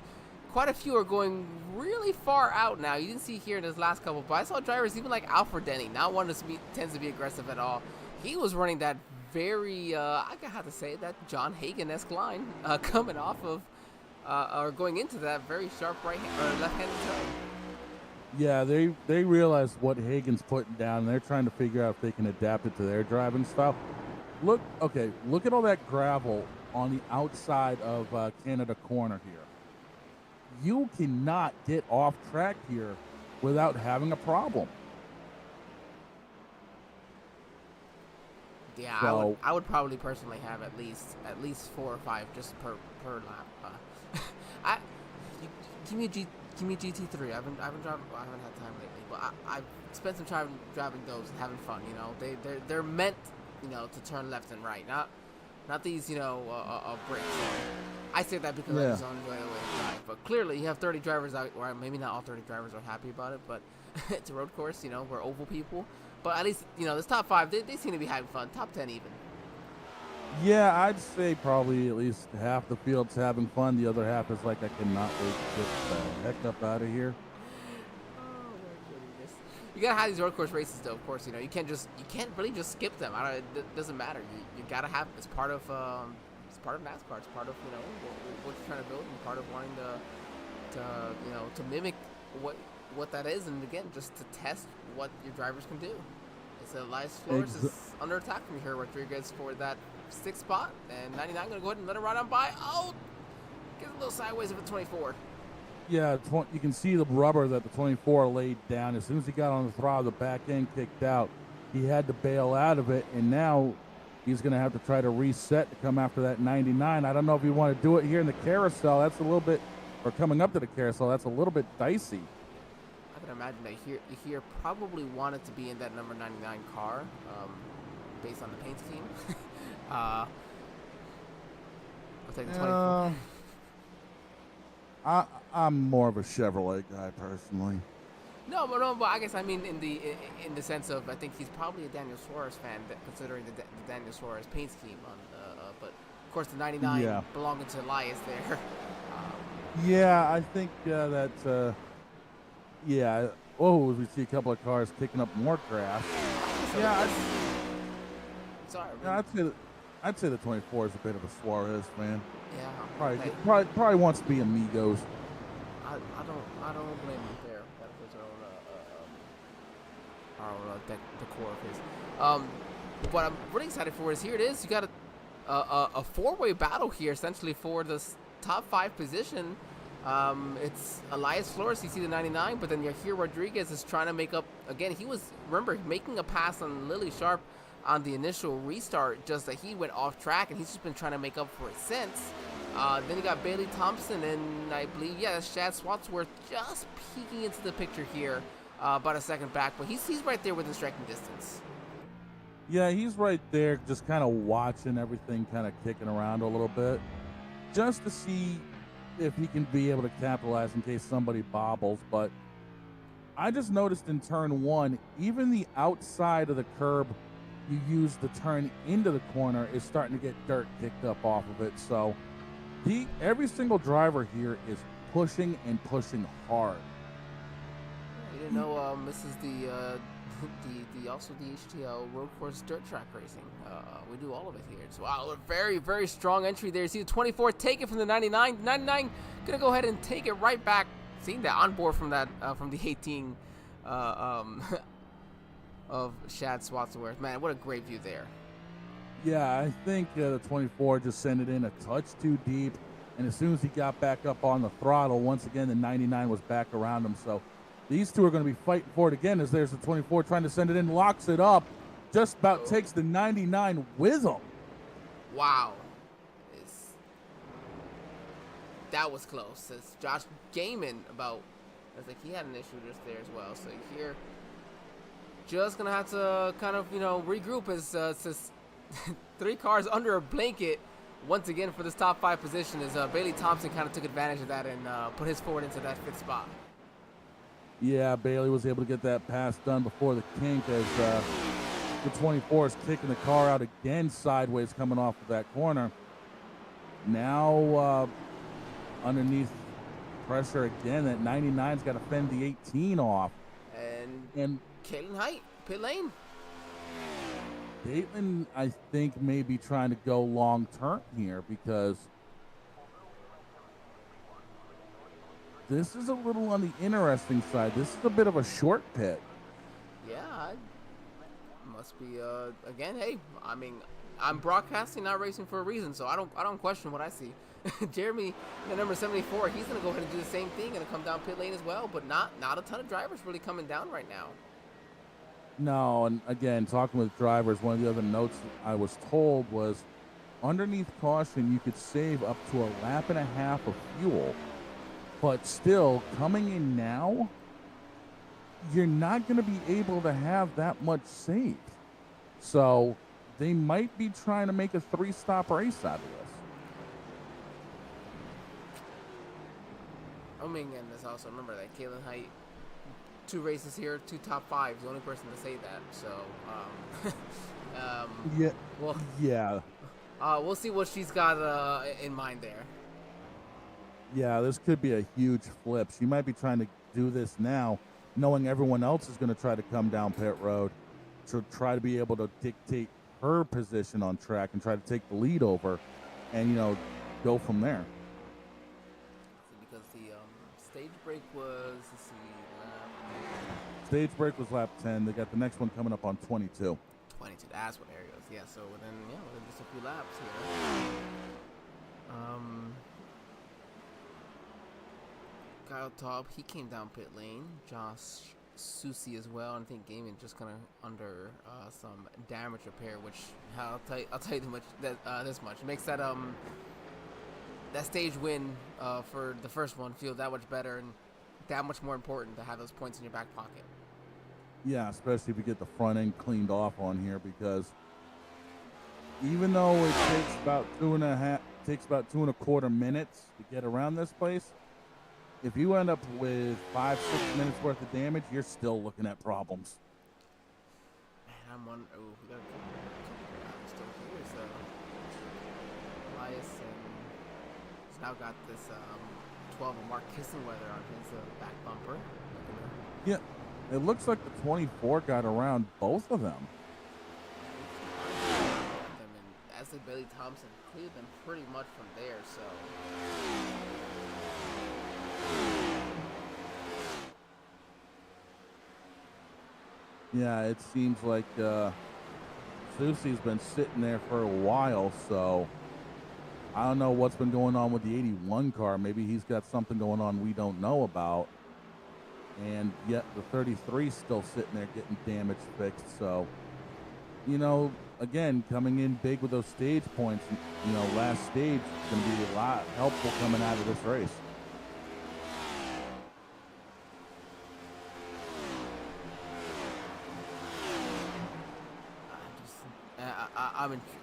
Quite a few are going really far out now. You didn't see here in his last couple, but I saw drivers even like Alfred Denny, not one that tends to be aggressive at all. He was running that very, I have to say, that John Hagan-esque line coming off of, or going into that very sharp left-handed turn. Yeah, they realize what Hagan's putting down, and they're trying to figure out if they can adapt it to their driving style. Look at all that gravel on the outside of Canada Corner here. You cannot get off track here without having a problem. Yeah, So I would probably personally have at least 4 or 5 just per lap. I you, give me GT3. I haven't had time lately, but I've spent some time driving those and having fun. You know, they're meant, you know, to turn left and right, not these, you know, bricks. I say that because I yeah. just don't enjoy the way they drive. But clearly, you have 30 drivers out, or maybe not all 30 drivers are happy about it, but it's a road course, you know, we're oval people. But at least, you know, this top 5, they seem to be having fun. Top 10 even. Yeah, I'd say probably at least half the field's having fun. The other half is like, I cannot wait to get the heck up out of here. Oh my goodness. You gotta have these road course races, though. Of course, you know you can't really just skip them. It doesn't matter. You gotta have it's part of NASCAR. It's part of, you know, what you're trying to build, and part of wanting to you know, to mimic what that is, and again, just to test what your drivers can do. It's Elias Flores is under attack from here, Rodriguez, for that 6th spot, and 99 gonna go ahead and let him ride on by. Oh, gets a little sideways of a 24. Yeah, you can see the rubber that the 24 laid down. As soon as he got on the throttle, the back end kicked out. He had to bail out of it, and now he's going to have to try to reset to come after that 99. I don't know if you want to do it here in the carousel. That's a little bit, or coming up to the carousel, that's a little bit dicey. I can imagine that here probably wanted to be in that number 99 car, based on the paint scheme. I'll take the 24. I'm more of a Chevrolet guy personally. No, but I guess I mean in the sense of, I think he's probably a Daniel Suarez fan, considering the Daniel Suarez paint scheme on but of course the 99 belonging to Elias there. Yeah, I think that yeah. Oh, we see a couple of cars kicking up more grass. Yeah, I'd say the 24 is a bit of a Suarez fan. Yeah, Probably wants to be amigos. I don't blame him there. That was our own decor of his. What I'm really excited for is, here it is. You got a 4-way battle here, essentially, for this top 5 position. It's Elias Flores, you see the 99, but then Yahir Rodriguez is trying to make up again. He was, remember, making a pass on Lily Sharp on the initial restart, just that he went off track, and he's just been trying to make up for it since. Then you got Bailey Thompson, and I believe, that's Chad Swatsworth just peeking into the picture here, about a second back, but he's right there within striking distance. Yeah, he's right there, just kind of watching everything kind of kicking around a little bit, just to see if he can be able to capitalize in case somebody bobbles. But I just noticed in turn 1, even the outside of the curb you use to turn into the corner is starting to get dirt kicked up off of it. So every single driver here is pushing and pushing hard. You didn't know this is the also the HTL road course dirt track racing. We do all of it here. So wow, a very, very strong entry there. See the 24 take it from the 99. 99 gonna go ahead and take it right back. Seeing that on board from that from the 18 of Chad Swatsworth. Man, what a great view there. Yeah, I think the 24 just sent it in a touch too deep, and as soon as he got back up on the throttle, once again the 99 was back around him. So these two are going to be fighting for it again, as there's the 24 trying to send it in, locks it up, just about takes the 99 with him. Wow. That was close. It's Josh Gaiman I think he had an issue just there as well. So here, just going to have to kind of, you know, regroup as 3 cars under a blanket once again for this top 5 position, as Bailey Thompson kind of took advantage of that and put his forward into that 5th spot. Yeah, Bailey was able to get that pass done before the kink, as the 24 is kicking the car out again sideways coming off of that corner. Now underneath pressure again, that 99's got to fend the 18 off. And Caitlin Height, pit lane. Caitlin, I think, may be trying to go long term here, because this is a little on the interesting side. This is a bit of a short pit. Yeah, must be again. Hey, I mean, I'm broadcasting, not racing for a reason, so I don't question what I see. Jeremy, the number 74, he's gonna go ahead and do the same thing, gonna come down pit lane as well, but not a ton of drivers really coming down right now. No, and again, talking with drivers, one of the other notes I was told was underneath caution, you could save up to a lap and a half of fuel, but still coming in now, you're not going to be able to have that much saved. So they might be trying to make a 3-stop race out of this. I mean, and there's also, remember that Kalen Height, 2 races here, 2 top 5s, the only person to say that. So, Yeah. well, Yeah. we'll see what she's got in mind there. Yeah, this could be a huge flip. She might be trying to do this now, knowing everyone else is going to try to come down pit road to try to be able to dictate her position on track and try to take the lead over and, go from there. Because the stage break was, let's see, Stage break was lap 10. They got the next one coming up on 22. 22, that's what area was. Yeah, so within just a few laps here. Kyle Taub, he came down pit lane. Josh Susie as well. And I think Gaiman just kind of under some damage repair, which I'll tell you this much. It makes that that stage win for the first one feel that much better and that much more important to have those points in your back pocket. Yeah, especially if you get the front end cleaned off on here, because even though it takes about 2.25 minutes to get around this place, if you end up with 5-6 minutes worth of damage, you're still looking at problems. Man, I'm wondering. Oh, we got a couple still here. So Elias and he's now got this 12 of Mark Kissenweather on his back bumper. Yeah, it looks like the 24 got around both of them. And as did Bailey Thompson, cleared them pretty much from there. So. Yeah, it seems like Susie's been sitting there for a while, so I don't know what's been going on with the 81 car. Maybe he's got something going on we don't know about. And yet the 33's still sitting there getting damage fixed. So, again, coming in big with those stage points, last stage is going to be a lot helpful coming out of this race.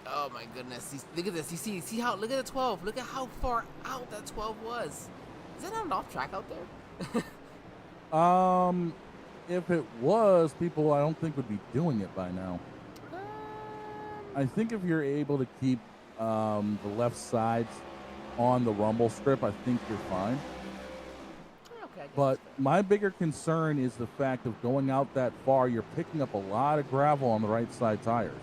Oh my goodness! Look at this. You see how? Look at the 12. Look at how far out that 12 was. Is that not an off track out there? If it was, people I don't think would be doing it by now. I think if you're able to keep the left sides on the rumble strip, I think you're fine. Okay. But my bigger concern is the fact of going out that far, you're picking up a lot of gravel on the right side tires.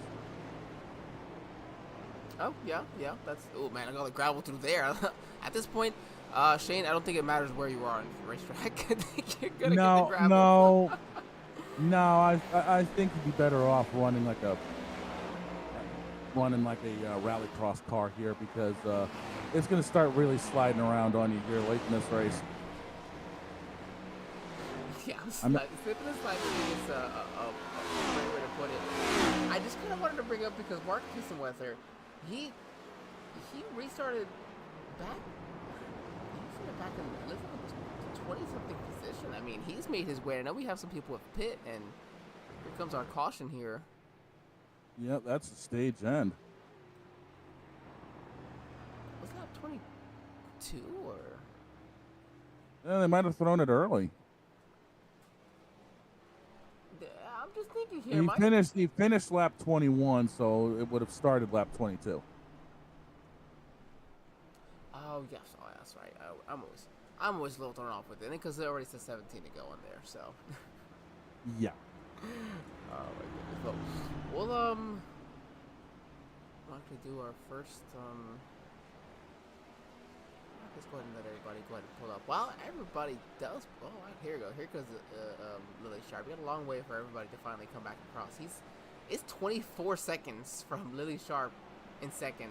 Oh, yeah. That's, oh man, I got the gravel through there. At this point, Shane, I don't think it matters where you are on the racetrack. I think you're gonna get the gravel. No, I think you'd be better off running like a rallycross car here, because it's going to start really sliding around on you here late in this race. Yeah, slipping and sliding is a great way to put it. I just kind of wanted to bring up because Mark Kissenweather, he restarted back. He started back in the 20-something position. I mean, he's made his way. I know we have some people with pit, and here comes our caution here. Yep, that's the stage end. Was that 22 or? Yeah, they might have thrown it early. I'm just thinking here. He finished lap 21, so it would have started lap 22. Oh yes, that's right. I'm always a little thrown off with it because it already says 17 to go in there. So. Yeah. Oh my goodness. Well, we'll actually do our first. Let's go ahead and let everybody go ahead and pull up. While everybody does, oh, right, here we go. Here goes Lily Sharp. We got a long way for everybody to finally come back across. It's 24 seconds from Lily Sharp in second.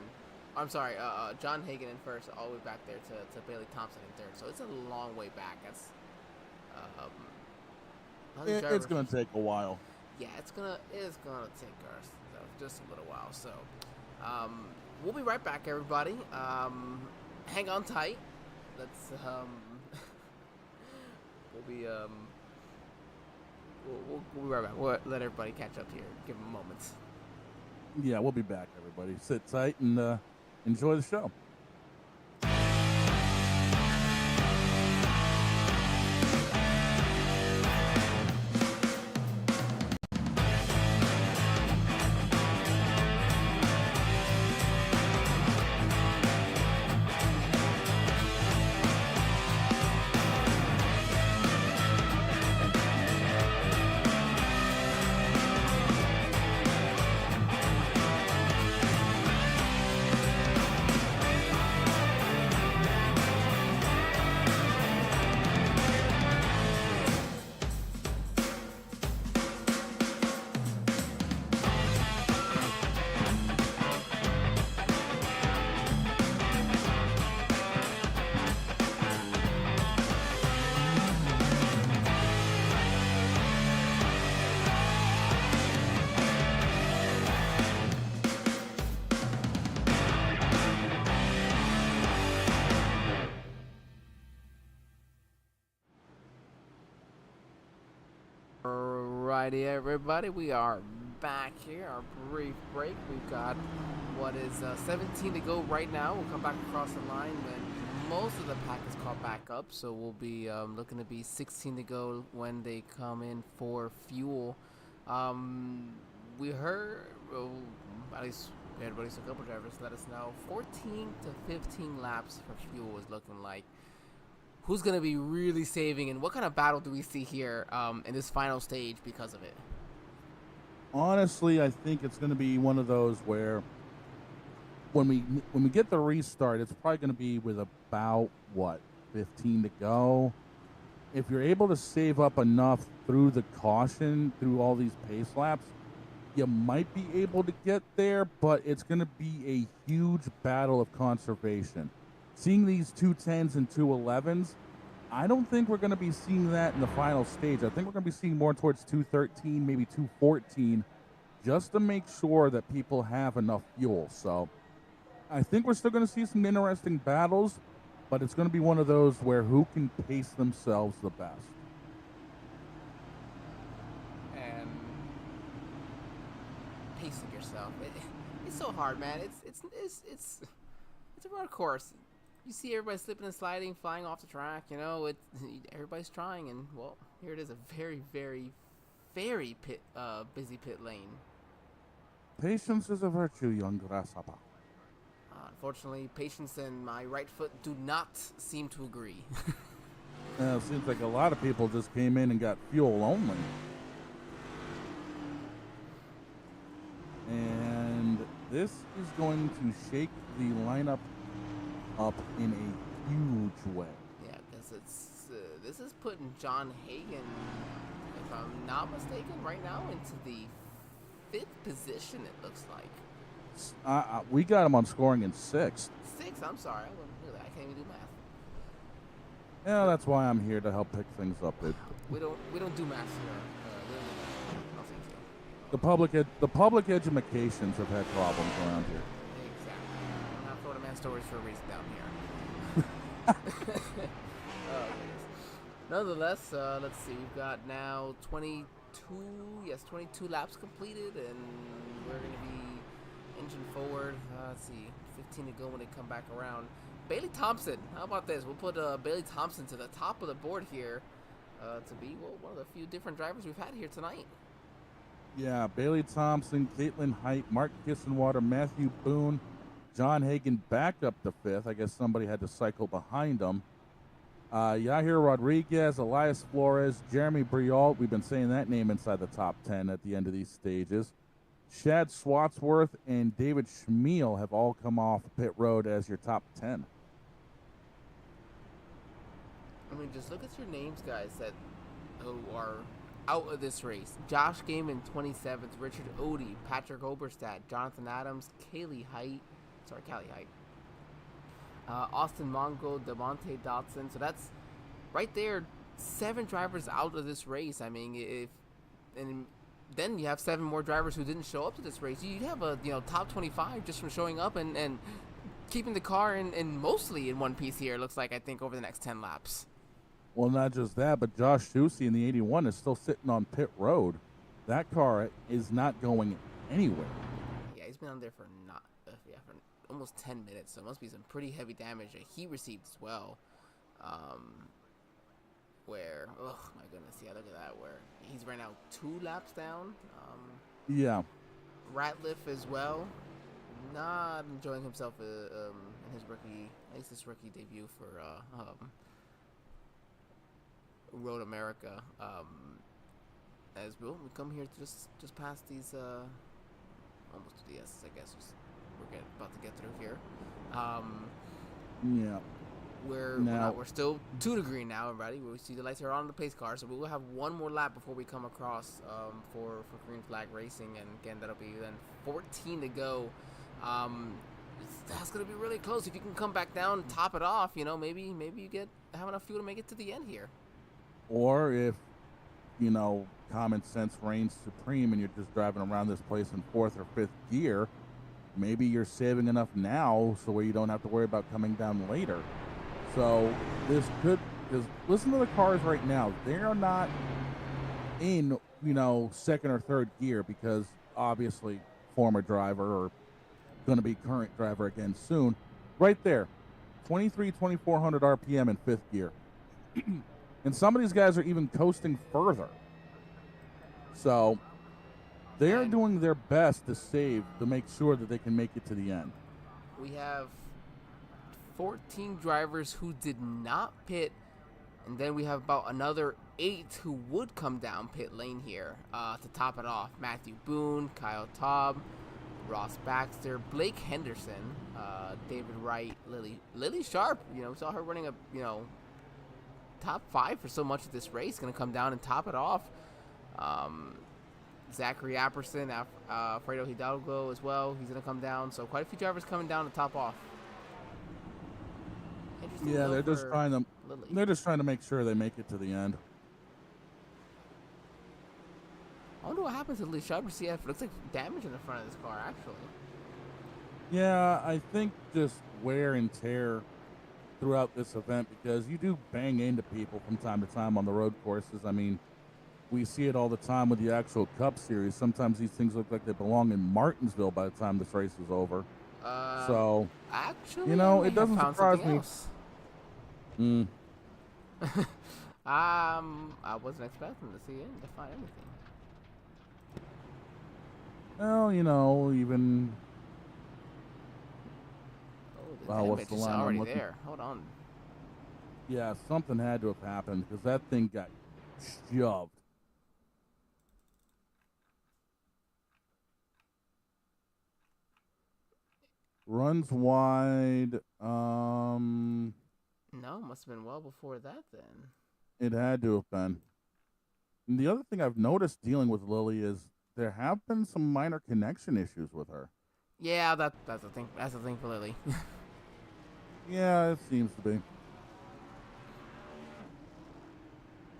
I'm sorry, John Hagan in first, all the way back there to Bailey Thompson in third. So it's a long way back. That's It's going to take a while. yeah, it's gonna take us just a little while. So we'll be right back, everybody. Hang on tight. Let's we'll be we'll be right back. We'll let everybody catch up here. Give them moments. Yeah, we'll be back, everybody. Sit tight and enjoy the show. Alrighty, everybody, we are back here. Our brief break. We've got what is 17 to go right now. We'll come back across the line when most of the pack is caught back up. So we'll be looking to be 16 to go when they come in for fuel. We heard, at least we had a couple drivers let us know, 14 to 15 laps for fuel is looking like. Who's going to be really saving, and what kind of battle do we see here in this final stage because of it? Honestly, I think it's going to be one of those where when we get the restart, it's probably going to be with about, 15 to go. If you're able to save up enough through the caution, through all these pace laps, you might be able to get there, but it's going to be a huge battle of conservation. Seeing these 210s and 211s, I don't think we're going to be seeing that in the final stage. I think we're going to be seeing more towards 213, maybe 214, just to make sure that people have enough fuel. So I think we're still going to see some interesting battles, but it's going to be one of those where who can pace themselves the best. And pacing yourself, it's so hard, man. It's a road course. You see everybody slipping and sliding, flying off the track. You know, everybody's trying, and well, here it is, a very, very, very busy pit lane. Patience is a virtue, young grasshopper. Unfortunately, patience and my right foot do not seem to agree. It seems like a lot of people just came in and got fuel only. And this is going to shake the lineup up in a huge way. Yeah, because this is putting John Hagan, if I'm not mistaken, right now into the 5th position, it looks like. We got him on scoring in 6th. 6th, I'm sorry. I can't even do math. Yeah, that's why I'm here to help pick things up. We don't do math here. We don't do math. No, thank you. The public educations have had problems around here. Exactly. I'm not Florida Man stories for a reason down here. Oh, goodness. Nonetheless, let's see. We've got now 22 laps completed, and we're going to be engine forward. Let's see, 15 to go when they come back around. Bailey Thompson, how about this? We'll put Bailey Thompson to the top of the board here to be one of the few different drivers we've had here tonight. Yeah, Bailey Thompson, Caitlin Height, Mark Kissenwater, Matthew Boone, John Hagan back up to 5th. I guess somebody had to cycle behind him. Yahir Rodriguez, Elias Flores, Jeremy Briault. We've been saying that name inside the top 10 at the end of these stages. Shad Swatsworth and David Schmiel have all come off pit road as your top 10. I mean, just look at your names, guys, who are out of this race. Josh Gaiman, 27th. Richard Odie, Patrick Oberstadt, Jonathan Adams, Callie Height. Austin Mongo, DeMonte Dotson. So that's right there, 7 drivers out of this race. I mean, then you have 7 more drivers who didn't show up to this race. You'd have a top 25 just from showing up and keeping the car in mostly in one piece here. It looks like, I think, over the next 10 laps. Well, not just that, but Josh Schusse in the 81 is still sitting on pit road. That car is not going anywhere. Yeah, he's been on there for for almost 10 minutes, so it must be some pretty heavy damage that he received as well. Where, oh my goodness, yeah, look at that, where he's right now 2 laps down. Yeah. Ratliff as well, not enjoying himself in his his rookie debut for Road America. As we come here to just past these almost to the S, I guess. We're about to get through here. Yeah. We're still 2 to green now, everybody. We see the lights are on the pace car, so we will have 1 more lap before we come across for green flag racing, and again that'll be then 14 to go. That's gonna be really close. If you can come back down and top it off, maybe you have enough fuel to make it to the end here. Or if common sense reigns supreme and you're just driving around this place in 4th or 5th gear, maybe you're saving enough now so where you don't have to worry about coming down later. So this could, because listen to the cars right now. They're not in, 2nd or 3rd gear because obviously former driver or going to be current driver again soon. Right there, 2,400 RPM in 5th gear. And some of these guys are even coasting further. So they're doing their best to save, to make sure that they can make it to the end. We have 14 drivers who did not pit, and then we have about another 8 who would come down pit lane here to top it off. Matthew Boone, Kyle Taub, Ross Baxter, Blake Henderson, David Wright, Lily Sharp. We saw her running a top 5 for so much of this race. Going to come down and top it off. Zachary Apperson, Fredo Hidalgo as well. He's going to come down. So quite a few drivers coming down to top off. Yeah, they're just trying to make sure they make it to the end. I wonder what happens to Lily Sharp. It looks like damage in the front of this car, actually. Yeah, I think just wear and tear throughout this event, because you do bang into people from time to time on the road courses. I mean, we see it all the time with the actual Cup Series. Sometimes these things look like they belong in Martinsville by the time this race is over. So, actually, it doesn't surprise me. I wasn't expecting to find anything. Well, even. Oh, what's the line? already there. Hold on. Yeah, something had to have happened because that thing got shoved. Runs wide. No, must have been well before that then. It had to have been. And the other thing I've noticed dealing with Lily is there have been some minor connection issues with her. Yeah, that's the thing. That's the thing for Lily. Yeah, it seems to be.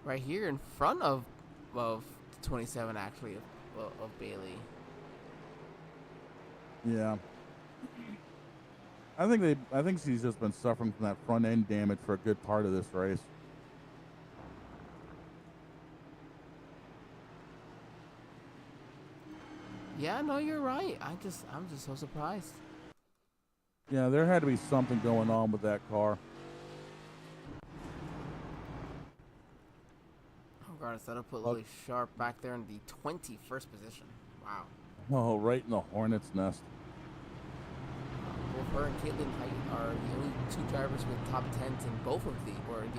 Right here in front of 27, actually, of Bailey. Yeah. I think she's just been suffering from that front end damage for a good part of this race. Yeah, no, you're right. I'm just so surprised. Yeah, there had to be something going on with that car. Regardless, that'll put Lily Sharp back there in the 21st position. Wow. Oh, right in the hornet's nest. Both her and Caitlin Height are the only 2 drivers with top 10s in both of the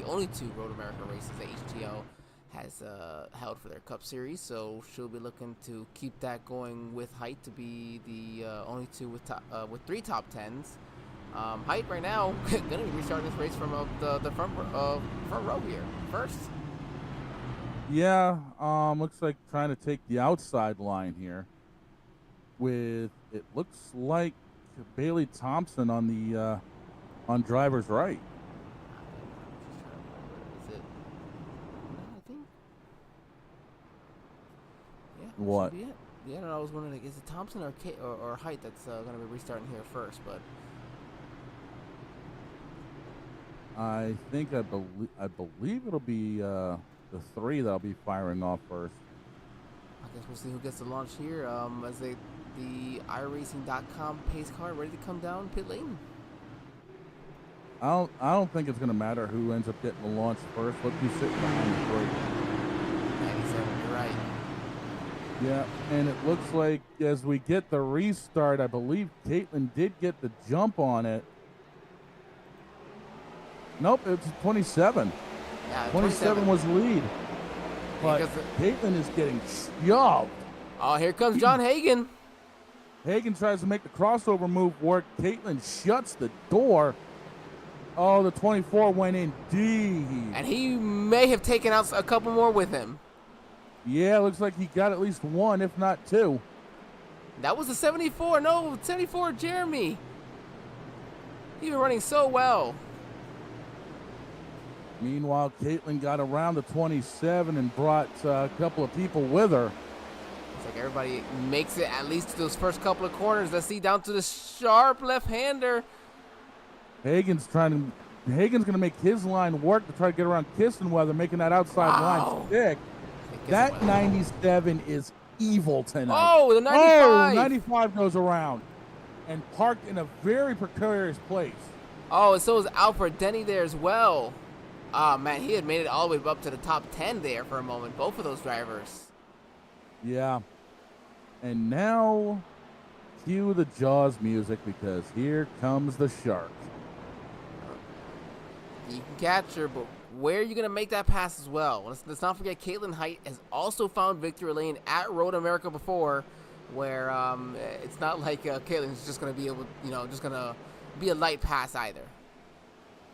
only 2 Road America races that HTL has held for their Cup Series. So she'll be looking to keep that going with Height to be the only 2 with 3 top 10s. Height right now gonna be restarting this race from the front row here first. Yeah, looks like trying to take the outside line here. With it looks like Bailey Thompson on the on driver's right. Is it? I think. Yeah, What? should be it. Yeah, no, I was wondering, like, is it Thompson or or Height that's going to be restarting here first? But I believe it'll be the 3 that'll be firing off first. I guess we'll see who gets the launch here. As the iRacing.com pace car ready to come down pit lane. I don't think it's gonna matter who ends up getting the launch first. Let's be sitting behind the brake. 97, you're right. Yeah, and it looks like as we get the restart, I believe Caitlin did get the jump on it. Nope, it's 27. Yeah, 27 was the lead. But Caitlin is getting shoved. Oh, here comes John Hagen. Hagen tries to make the crossover move work. Caitlin shuts the door. Oh, the 24 went in deep. And he may have taken out a couple more with him. Yeah, looks like he got at least 1, if not 2. That was the 74. No, 74, Jeremy. He's been running so well. Meanwhile, Caitlin got around the 27 and brought a couple of people with her. It's like everybody makes it at least to those first couple of corners. Let's see, down to the sharp left-hander. Hagen's going to make his line work to try to get around Kissenweather, making that outside line stick. That 97 is evil tonight. Oh, the 95. Oh, 95 goes around and parked in a very precarious place. Oh, and so is Alfred Denny there as well. Oh, man, he had made it all the way up to the top 10 there for a moment, both of those drivers. Yeah. And now, cue the Jaws music because here comes the shark. You can catch her, but where are you going to make that pass as well? Let's not forget Caitlin Height has also found victory lane at Road America before, where it's not like Caitlin's just going to be able, just going to be a light pass either.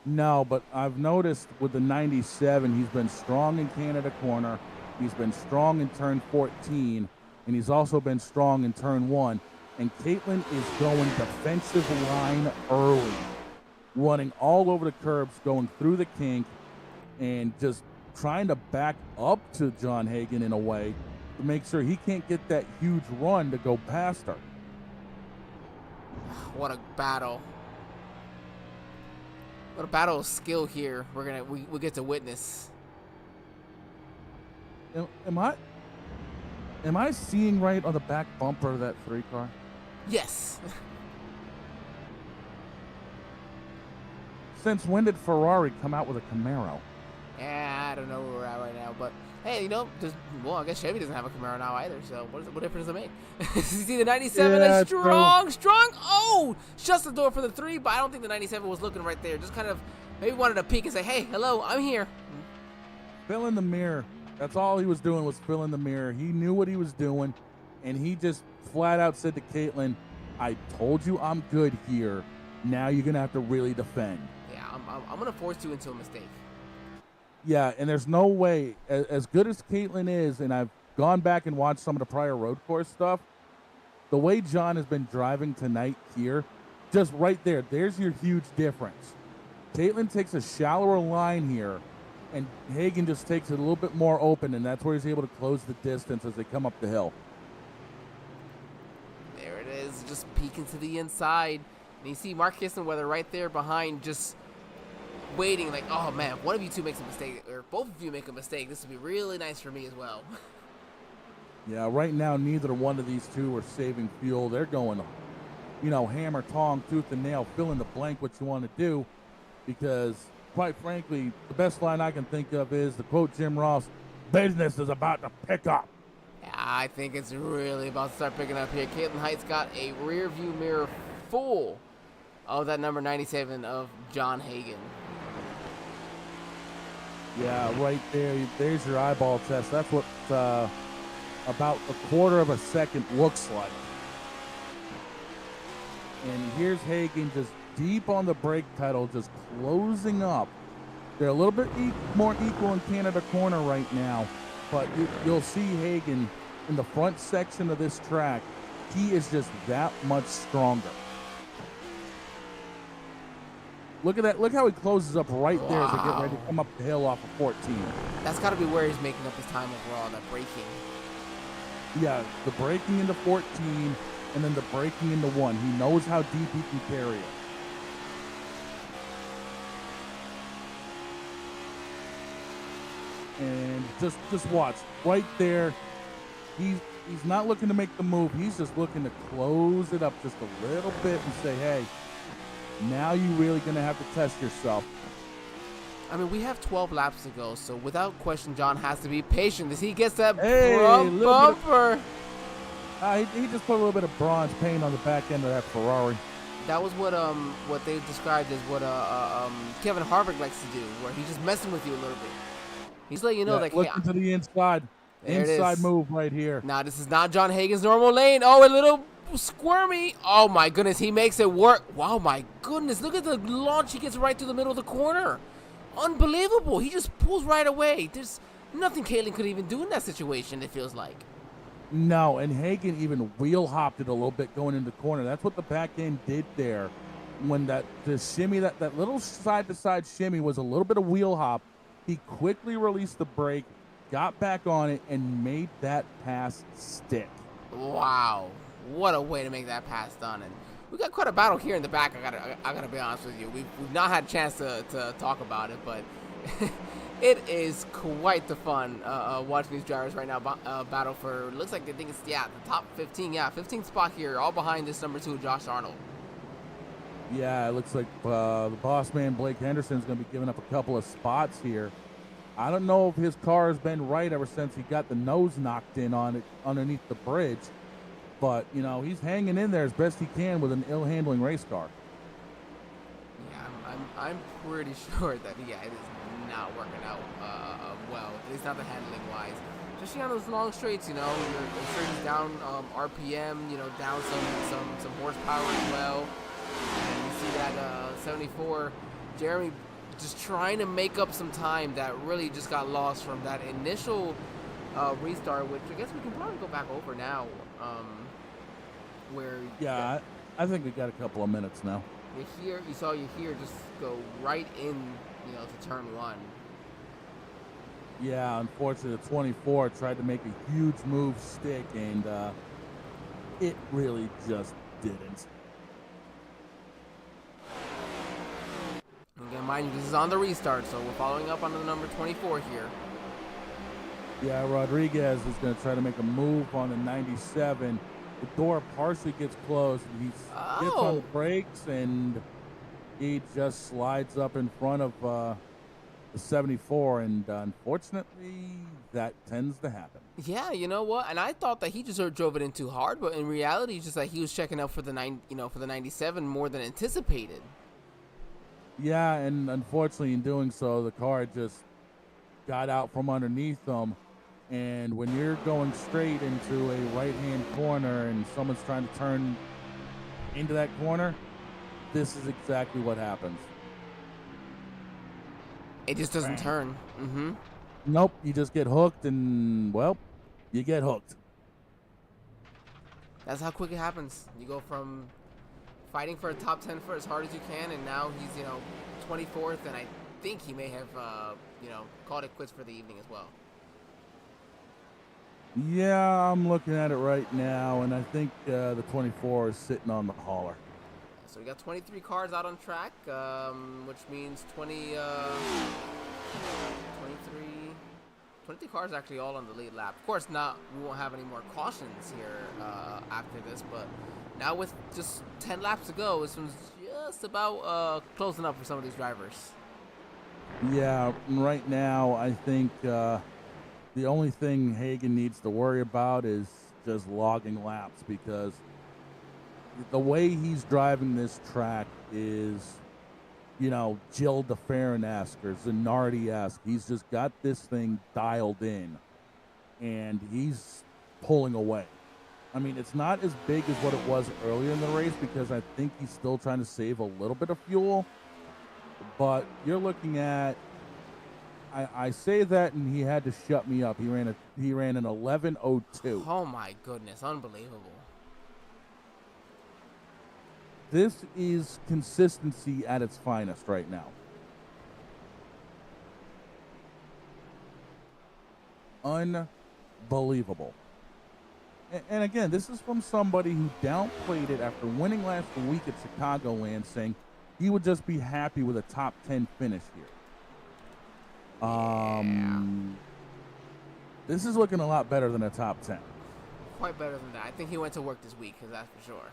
No, but I've noticed with the 97, he's been strong in Canada Corner. He's been strong in turn 14, and he's also been strong in turn 1. And Caitlin is going defensive line early, running all over the curbs, going through the kink, and just trying to back up to John Hagen in a way to make sure he can't get that huge run to go past her. What a battle. What a battle of skill here we get to witness. Am I seeing right on the back bumper of that 3 car? Yes. Since when did Ferrari come out with a Camaro? Yeah, I don't know where we're at right now, but hey, I guess Chevy doesn't have a Camaro now either, so what difference does it make? You see the 97 is strong. Oh, shuts the door for the 3, but I don't think the 97 was looking right there. Just kind of maybe wanted to peek and say, hey, hello, I'm here. Fill in the mirror. That's all he was doing was fill in the mirror. He knew what he was doing, and he just flat out said to Caitlin, I told you I'm good here. Now you're going to have to really defend. Yeah, I'm going to force you into a mistake. Yeah, and there's no way, as good as Caitlin is, and I've gone back and watched some of the prior road course stuff, the way John has been driving tonight here, just right there, there's your huge difference. Caitlin takes a shallower line here, and Hagen just takes it a little bit more open, and that's where he's able to close the distance as they come up the hill. There it is, just peeking to the inside. And you see Mark Kissenweather right there behind, just waiting like, oh man, if one of you two makes a mistake, or both of you make a mistake, this would be really nice for me as well. Yeah, right now, neither one of these two are saving fuel. They're going, hammer, tong, tooth and nail, fill in the blank what you want to do, because quite frankly, the best line I can think of is, to quote Jim Ross, business is about to pick up. Yeah, I think it's really about to start picking up here. Caitlin Height's got a rear view mirror full of that number 97 of John Hagen. Yeah, right there. There's your eyeball test. That's what about a quarter of a second looks like. And here's Hagen just deep on the brake pedal, just closing up. They're a little bit more equal in Canada Corner right now, but you'll see Hagen in the front section of this track. He is just that much stronger. Look at that. Look how he closes up right there as they get ready to come up the hill off of 14. That's got to be where he's making up his time overall, that braking. Yeah, the braking into 14 and then the braking into 1. He knows how deep he can carry it. And just watch right there. He's not looking to make the move. He's just looking to close it up just a little bit and say, hey, now you're really going to have to test yourself. I mean, we have 12 laps to go, so without question, John has to be patient as he gets that Hey, front bumper. He just put a little bit of bronze paint on the back end of that Ferrari. That was what they described as what Kevin Harvick likes to do, where he's just messing with you a little bit. He's letting you know, like, look hey, into the inside. Inside move right here. Now, this is not John Hagan's normal lane. Oh, a little squirmy. Oh, my goodness. He makes it work. Wow, my goodness. Look at the launch. He gets right to the middle of the corner. Unbelievable. He just pulls right away. There's nothing Kalen could even do in that situation, it feels like. No, and Hagan even wheel hopped it a little bit going into the corner. That's what the back end did there. When the shimmy, that little side-to-side shimmy was a little bit of wheel hop. He quickly released the brake, got back on it, and made that pass stick. Wow. What a way to make that pass done. And we got quite a battle here in the back, I gotta be honest with you. We've not had a chance to talk about it, but it is quite the fun watching these drivers right now battle for, looks like they think it's, the top 15. Yeah, 15th spot here, all behind this number 2, Josh Arnold. Yeah, it looks like the boss man, Blake Henderson's going to be giving up a couple of spots here. I don't know if his car has been right ever since he got the nose knocked in on it underneath the bridge. But, you know, he's hanging in there as best he can with an ill-handling race car. Yeah, I'm pretty sure that, yeah, it is not working out well, at least not the handling-wise. Especially on those long straights, you know, your straight is down RPM, you know, down some horsepower as well. And you see that 74, Jeremy just trying to make up some time that really just got lost from that initial restart, which I guess we can probably go back over now. I think we got a couple of minutes now. You saw just go right in, you know, to turn 1. Yeah, unfortunately, the 24 tried to make a huge move stick, and it really just didn't. Again, mind you, this is on the restart, so we're following up on the number 24 here. Yeah, Rodriguez is going to try to make a move on the 97. The door partially gets closed, and he gets on the brakes, and he just slides up in front of the 74, and unfortunately, that tends to happen. Yeah, you know what? And I thought that he just drove it in too hard, but in reality, it's just like he was checking out for the 97 more than anticipated. Yeah, and unfortunately, in doing so, the car just got out from underneath them. And when you're going straight into a right-hand corner and someone's trying to turn into that corner, this is exactly what happens. It just doesn't turn. Nope, you just get hooked, and, well, you get hooked. That's how quick it happens. You go from fighting for a top 10 for as hard as you can, and now he's, 24th, and I think he may have, called it quits for the evening as well. Yeah, I'm looking at it right now, and I think the 24 is sitting on the hauler. So we got 23 cars out on track, which means 23 cars actually all on the lead lap. Of course, we won't have any more cautions here after this, but now with just 10 laps to go, this one's just about closing up for some of these drivers. Yeah, right now I think the only thing Hagan needs to worry about is just logging laps, because the way he's driving this track is, Jill DeFerrin-esque or Zanardi-esque. He's just got this thing dialed in, and he's pulling away. I mean, it's not as big as what it was earlier in the race, because I think he's still trying to save a little bit of fuel. But you're looking at, I say that, and he had to shut me up. He ran an 11:02. Oh my goodness, unbelievable. This is consistency at its finest right now. Unbelievable. And again, this is from somebody who downplayed it after winning last week at Chicagoland, saying he would just be happy with a top 10 finish here. Yeah. This is looking a lot better than a top 10. Quite better than that. I think he went to work this week, that's for sure.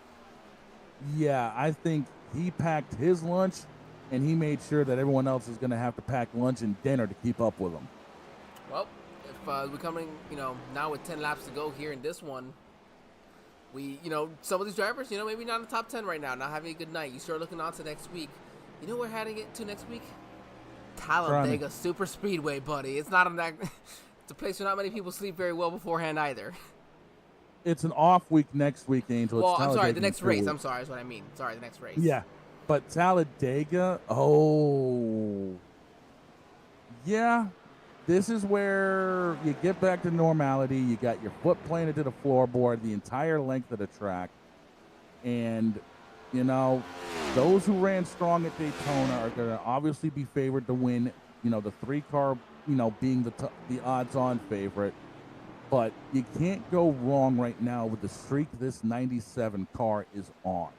Yeah, I think he packed his lunch, and he made sure that everyone else is going to have to pack lunch and dinner to keep up with him. Well, if we're coming, now with 10 laps to go here in this one, some of these drivers, maybe not in the top 10 right now, not having a good night. You start looking on to next week. You know where we're heading it to next week? Talladega Super Speedway, buddy. It's not it's a place where not many people sleep very well beforehand either. It's an off week next week, Angel. Well, It's I'm sorry, Talladega the next in 2 race. weeks. I'm sorry, is what I mean. Sorry, the next race. Yeah, but Talladega, yeah, this is where you get back to normality. You got your foot planted to the floorboard the entire length of the track. And, those who ran strong at Daytona are going to obviously be favored to win, the 3-car, being the odds-on favorite. But you can't go wrong right now with the streak this 97 car is on.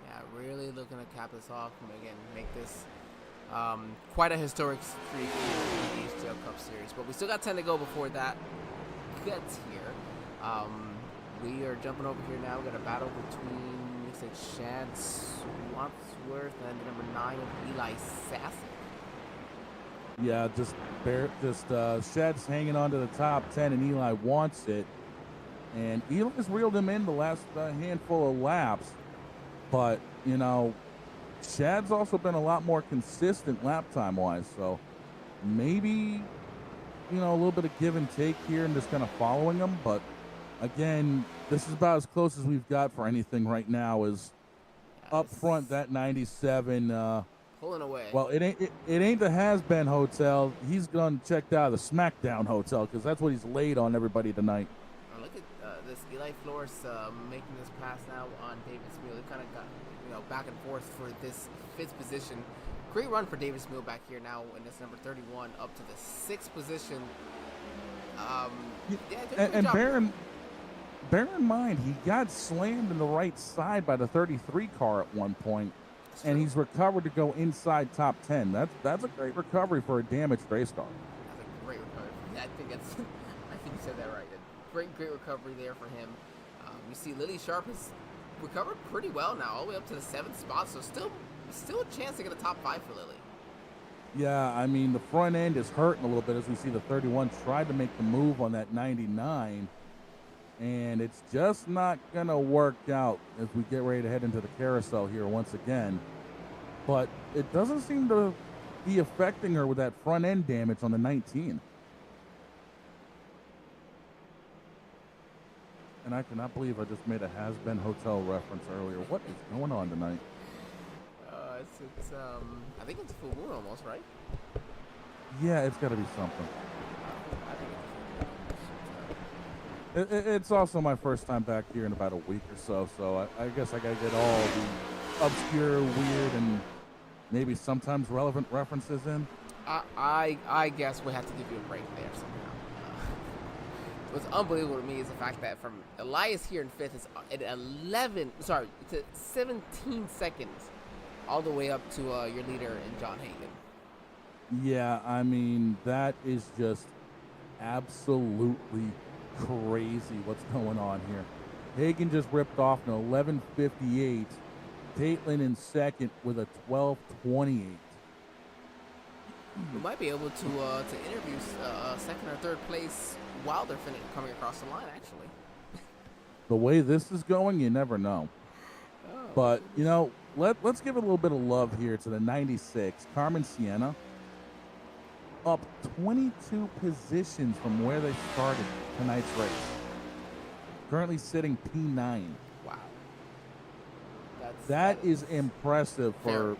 Yeah, really looking to cap this off and again make this quite a historic streak in the HTL Cup Series. But we still got 10 to go before that gets here. We are jumping over here now. We got a battle between, looks like Chad Swansworth and number 9 of Eli Sassy. Yeah, Shad's hanging on to the top 10, and Eli wants it. And Eli's reeled him in the last handful of laps. But, Shad's also been a lot more consistent lap time-wise. So maybe, a little bit of give and take here and just kind of following him. But, again, this is about as close as we've got for anything right now is up front, that 97. Pulling away. Well, it ain't the Has-Been Hotel. He's gone checked out of the SmackDown Hotel because that's what he's laid on everybody tonight. Look at this Eli Flores making this pass now on David Smeal. They kind of got back and forth for this 5th position. Great run for David Smeal back here now in this number 31 up to the 6th position. And bear in mind he got slammed in the right side by the 33 car at one point. And he's recovered to go inside top 10. That's a great recovery for a damaged race car. That's a great recovery. I think you said that right. Great recovery there for him. You see Lily Sharp has recovered pretty well now, all the way up to the 7th spot. So still a chance to get a top 5 for Lily. Yeah, I mean, the front end is hurting a little bit as we see the 31 tried to make the move on that 99. And it's just not going to work out as we get ready to head into the carousel here once again. But it doesn't seem to be affecting her with that front end damage on the 19. And I cannot believe I just made a Has-Been Hotel reference earlier. What is going on tonight? I think it's full moon almost, right? Yeah, it's got to be something. I think it's It's also my first time back here in about a week or so I guess I got to get all the obscure, weird, and maybe sometimes relevant references in. I guess we have to give you a break there somehow. What's unbelievable to me is the fact that from Elias here in 5th is at 17 seconds all the way up to your leader in John Hagan. Yeah, I mean, that is just absolutely crazy what's going on here. Hagan just ripped off an 11:58. Caitlin in 2nd with a 12:28. We might be able to interview 2nd or 3rd place while they're coming across the line, actually. The way this is going, you never know. But, let's give it a little bit of love here to the 96. Carmen Sienna up 22 positions from where they started tonight's race. Currently sitting P9. Wow. That is impressive for...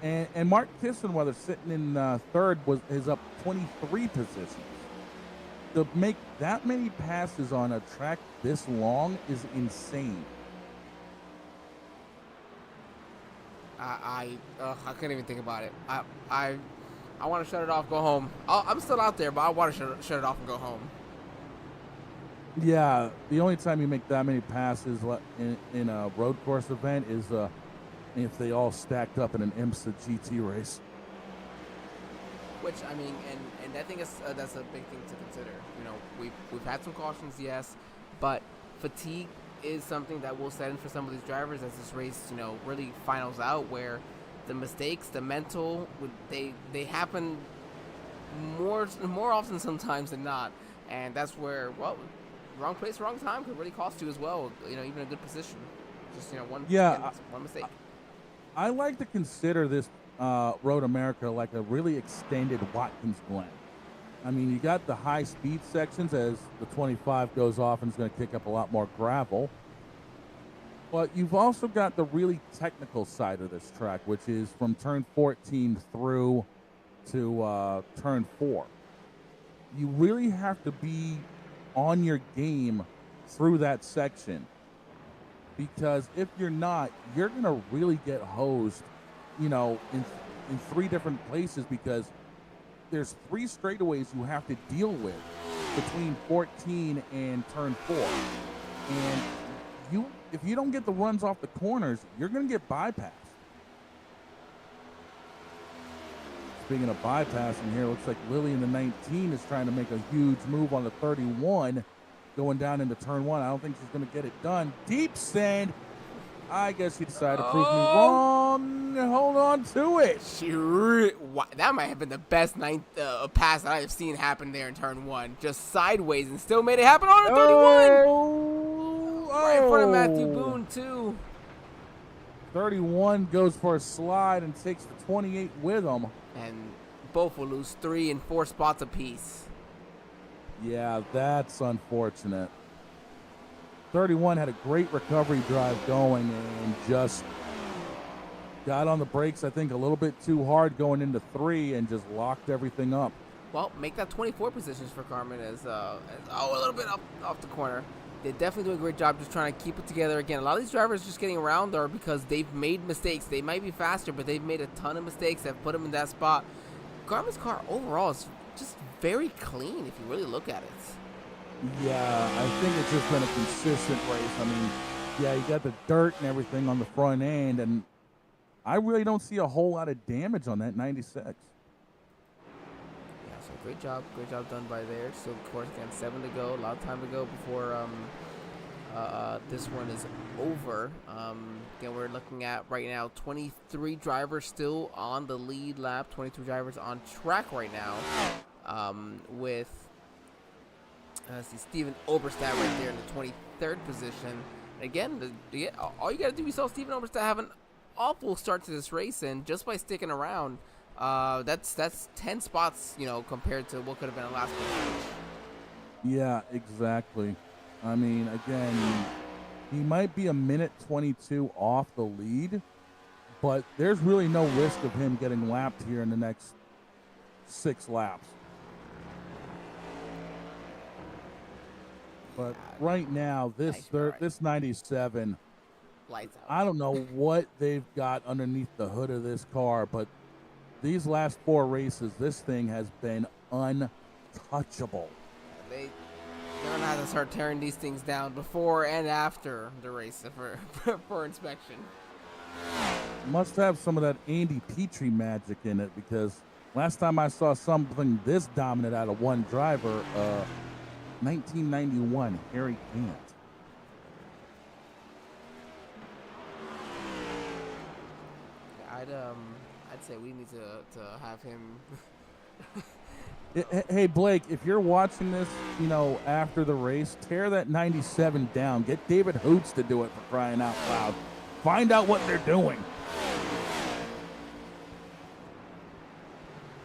And Mark Kissenweather sitting in 3rd is up 23 positions. To make that many passes on a track this long is insane. I couldn't even think about it. I want to shut it off, go home. I'm still out there, but I want to shut it off and go home. Yeah, the only time you make that many passes in a road course event is if they all stacked up in an IMSA GT race. Which I mean, and I think that's a big thing to consider. You know, we've had some cautions, yes, but fatigue is something that will set in for some of these drivers as this race, you know, really finals out, where the mistakes, the mental, they happen more often sometimes than not, and that's where, well, wrong place, wrong time could really cost you as well. You know, even a good position, just, you know, one mistake. I like to consider this Road America like a really extended Watkins Glen. I mean, you got the high speed sections as the 25 goes off and is going to kick up a lot more gravel. But you've also got the really technical side of this track, which is from turn 14 through to turn 4. You really have to be on your game through that section, because if you're not, you're going to really get hosed, you know, in 3 different places, because there's 3 straightaways you have to deal with between 14 and turn 4. And if you don't get the runs off the corners, you're going to get bypassed. Speaking of bypassing here, looks like Lily in the 19 is trying to make a huge move on the 31, going down into turn 1. I don't think she's going to get it done. Deep sand. I guess she decided to prove me wrong. Hold on to it. That might have been the best pass that I've seen happen there in turn 1. Just sideways, and still made it happen on the 31. Right in front of Matthew Boone, too. 31 goes for a slide and takes the 28 with him. And both will lose 3 and 4 spots apiece. Yeah, that's unfortunate. 31 had a great recovery drive going and just got on the brakes, I think, a little bit too hard going into 3 and just locked everything up. Well, make that 24 positions for Carmen as a little bit off the corner. They're definitely doing a great job just trying to keep it together. Again, a lot of these drivers just getting around there because they've made mistakes. They might be faster, but they've made a ton of mistakes that put them in that spot. Carmen's car overall is just very clean if you really look at it. Yeah, I think it's just been a consistent race. I mean, yeah, you got the dirt and everything on the front end, and I really don't see a whole lot of damage on that 96. Yeah, so great job done by there. So of course, again, 7 to go, a lot of time to go before this one is over. Again, we're looking at right now 23 drivers still on the lead lap, 22 drivers on track right now, with see Steven Oberstadt right there in the 23rd position. Again, all you got to do, we saw Steven Oberstadt have an awful start to this race, and just by sticking around, that's 10 spots, you know, compared to what could have been a last place. Yeah, exactly. I mean, again, he might be a minute 22 off the lead, but there's really no risk of him getting lapped here in the next 6 laps. But right now, this 97, Lights out. I don't know what they've got underneath the hood of this car, but these last 4 races, this thing has been untouchable. They're going to have to start tearing these things down before and after the race for inspection. Must have some of that Andy Petrie magic in it, because last time I saw something this dominant out of one driver, 1991, Harry Gant. I'd say we need to have him. Hey, Blake, if you're watching this, you know, after the race, tear that 97 down. Get David Hoots to do it, for crying out loud. Find out what they're doing.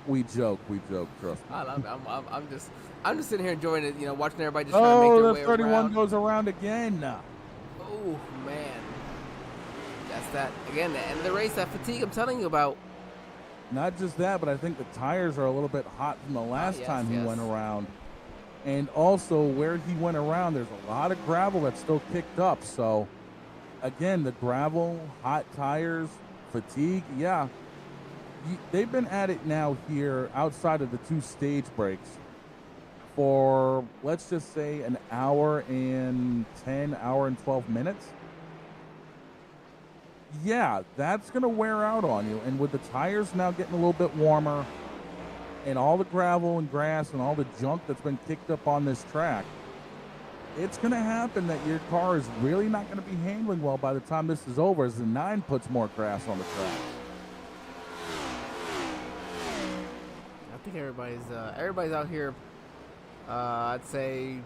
We joke, trust me. I love it. I'm just sitting here enjoying it, you know, watching everybody just trying to make their way around. Oh, the 31 goes around again. Oh, man. That's that. Again, the end of the race, that fatigue I'm telling you about. Not just that, but I think the tires are a little bit hot from the last time he went around. And also, where he went around, there's a lot of gravel that's still kicked up. So, again, the gravel, hot tires, fatigue, yeah. They've been at it now here outside of the 2 stage breaks for, let's just say, an hour and 10, hour and 12 minutes, yeah, that's going to wear out on you. And with the tires now getting a little bit warmer and all the gravel and grass and all the junk that's been kicked up on this track, it's going to happen that your car is really not going to be handling well by the time this is over, as the 9 puts more grass on the track. I think everybody's out here, I'd say,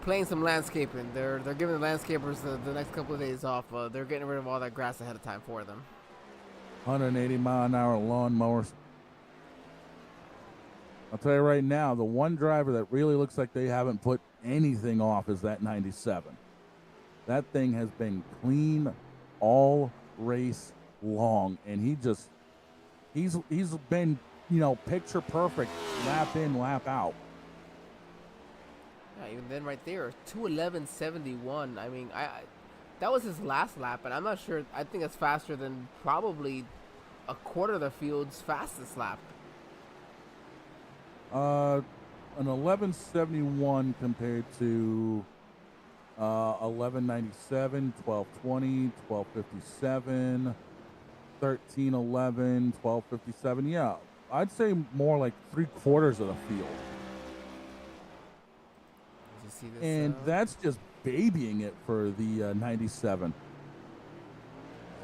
playing some landscaping. They're giving the landscapers the next couple of days off. They're getting rid of all that grass ahead of time for them. 180-mile-an-hour lawnmowers. I'll tell you right now, the one driver that really looks like they haven't put anything off is that 97. That thing has been clean all race long, and he's been, picture perfect, lap in, lap out. Yeah, even then right there, 2:11.71. I mean, that was his last lap, and I'm not sure. I think that's faster than probably a quarter of the field's fastest lap. An 11.71 compared to 11.97, 12.20, 12.57, 13.11, 12.57. Yeah, I'd say more like 3/4 of the field. Did you see this? And that's just babying it for the 97.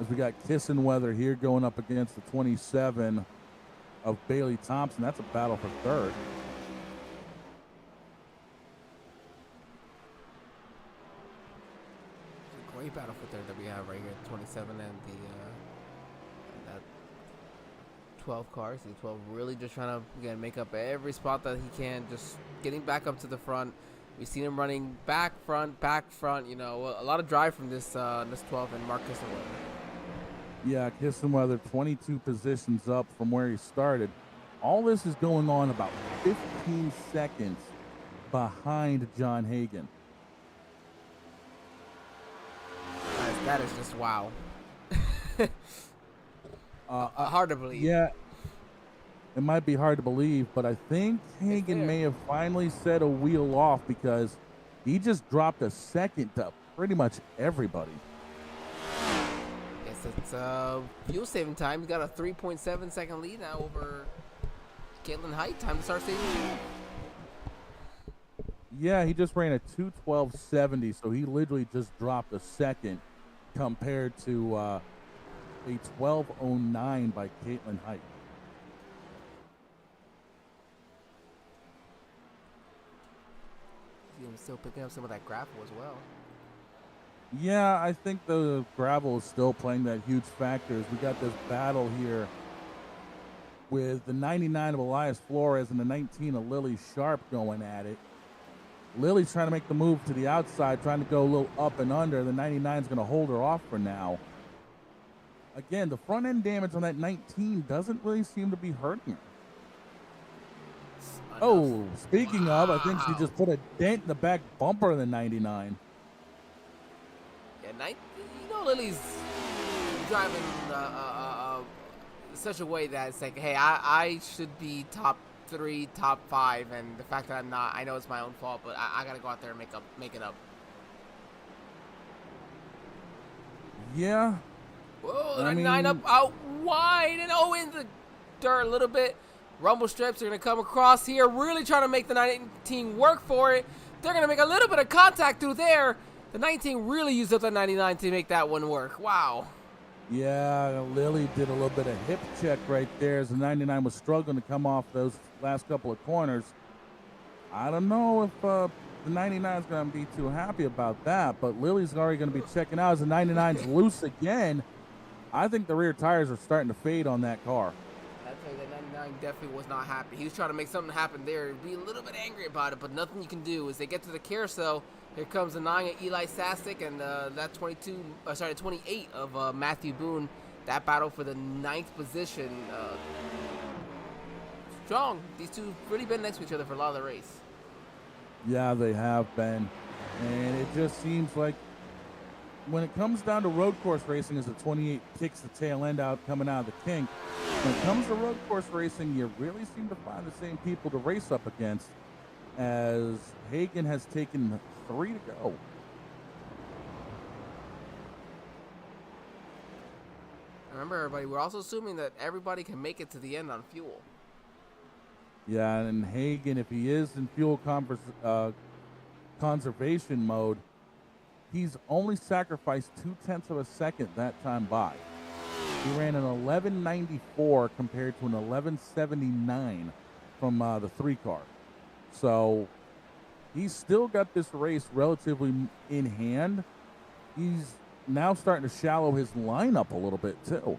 As we got Kissing Weather here going up against the 27 of Bailey Thompson. That's a battle for third. It's a great battle for third that we have right here, 27 and that 12 cars. The 12 really just trying to, again, make up every spot that he can, just getting back up to the front. We've seen him running back, front, a lot of drive from this 12 and Mark Kissing Weather. Yeah, Kissing Weather 22 positions up from where he started. All this is going on about 15 seconds behind John Hagan. That is just wow. Hard to believe. Yeah, it might be hard to believe, but I think Hagan may have finally set a wheel off, because he just dropped a second to pretty much everybody. It's fuel saving time. He's got a 3.7 second lead now over Caitlin Height. Time to start saving fuel. Yeah, he just ran a 2:12.70, so he literally just dropped a second compared to a 12:09 by Caitlin Height. He's still picking up some of that gravel as well. Yeah, I think the gravel is still playing that huge factor. As we got this battle here with the 99 of Elias Flores and the 19 of Lily Sharp going at it. Lily's trying to make the move to the outside, trying to go a little up and under. The 99 is going to hold her off for now. Again, the front end damage on that 19 doesn't really seem to be hurting her. Oh, speaking of, I think she just put a dent in the back bumper of the 99. Yeah, Lily's driving such a way that it's like, hey, I should be top 3, top 5, and the fact that I'm not, I know it's my own fault, but I gotta go out there and make it up. Yeah. Whoa, the 99 up out wide and in the dirt a little bit. Rumble strips are going to come across here, really trying to make the 19 work for it. They're going to make a little bit of contact through there. The 19 really used up the 99 to make that one work. Wow. Yeah, Lily did a little bit of hip check right there as the 99 was struggling to come off those last couple of corners. I don't know if the 99 is going to be too happy about that, but Lily's already going to be checking out as the 99's loose again. I think the rear tires are starting to fade on that car. I tell you, that 99 definitely was not happy. He was trying to make something happen there, be a little bit angry about it, but nothing you can do. As they get to the carousel, here comes the 9 of Eli Sasek and that 28 of Matthew Boone. That battle for the 9th position. Strong. These two really been next to each other for a lot of the race. Yeah, they have been. And it just seems like when it comes down to road course racing, as the 28 kicks the tail end out coming out of the kink, when it comes to road course racing, you really seem to find the same people to race up against. as Hagan has taken 3 to go. Remember, everybody, we're also assuming that everybody can make it to the end on fuel. Yeah, and Hagan, if he is in fuel conservation mode, he's only sacrificed 0.2 of a second that time by. He ran an 11.94 compared to an 11.79 from the 3 car. So he's still got this race relatively in hand. He's now starting to shallow his lineup a little bit too.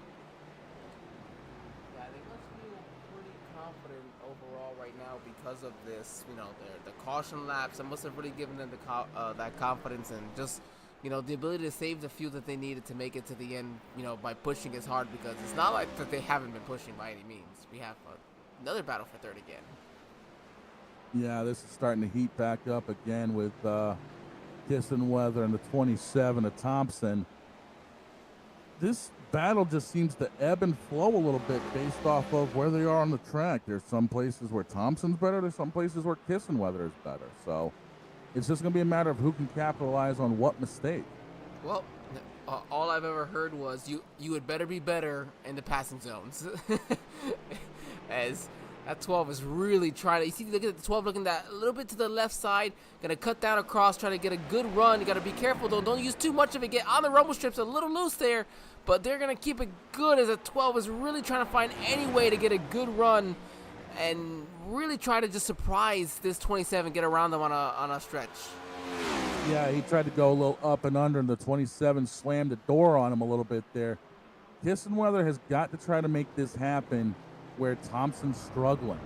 Yeah, they must feel pretty confident overall right now because of this. You know, the caution laps. I must have really given them that confidence and just, you know, the ability to save the fuel that they needed to make it to the end, you know, by pushing as hard, because it's not like that they haven't been pushing by any means. We have another battle for third again. Yeah, this is starting to heat back up again with Kissing Weather and the 27 of Thompson. This battle just seems to ebb and flow a little bit based off of where they are on the track. There's some places where Thompson's better. There's some places where Kissing Weather is better. So it's just going to be a matter of who can capitalize on what mistake. Well, all I've ever heard was you had better be better in the passing zones. As that 12 is really trying to, you see, look at the 12 looking that a little bit to the left side, gonna cut down across, trying to get a good run. You gotta be careful though, don't use too much of it, get on the rumble strips a little loose there, but they're gonna keep it good as a 12 is really trying to find any way to get a good run and really try to just surprise this 27, get around them on a stretch. Yeah, he tried to go a little up and under, and the 27 slammed the door on him a little bit there. Kissing Weather has got to try to make this happen where Thompson's struggling.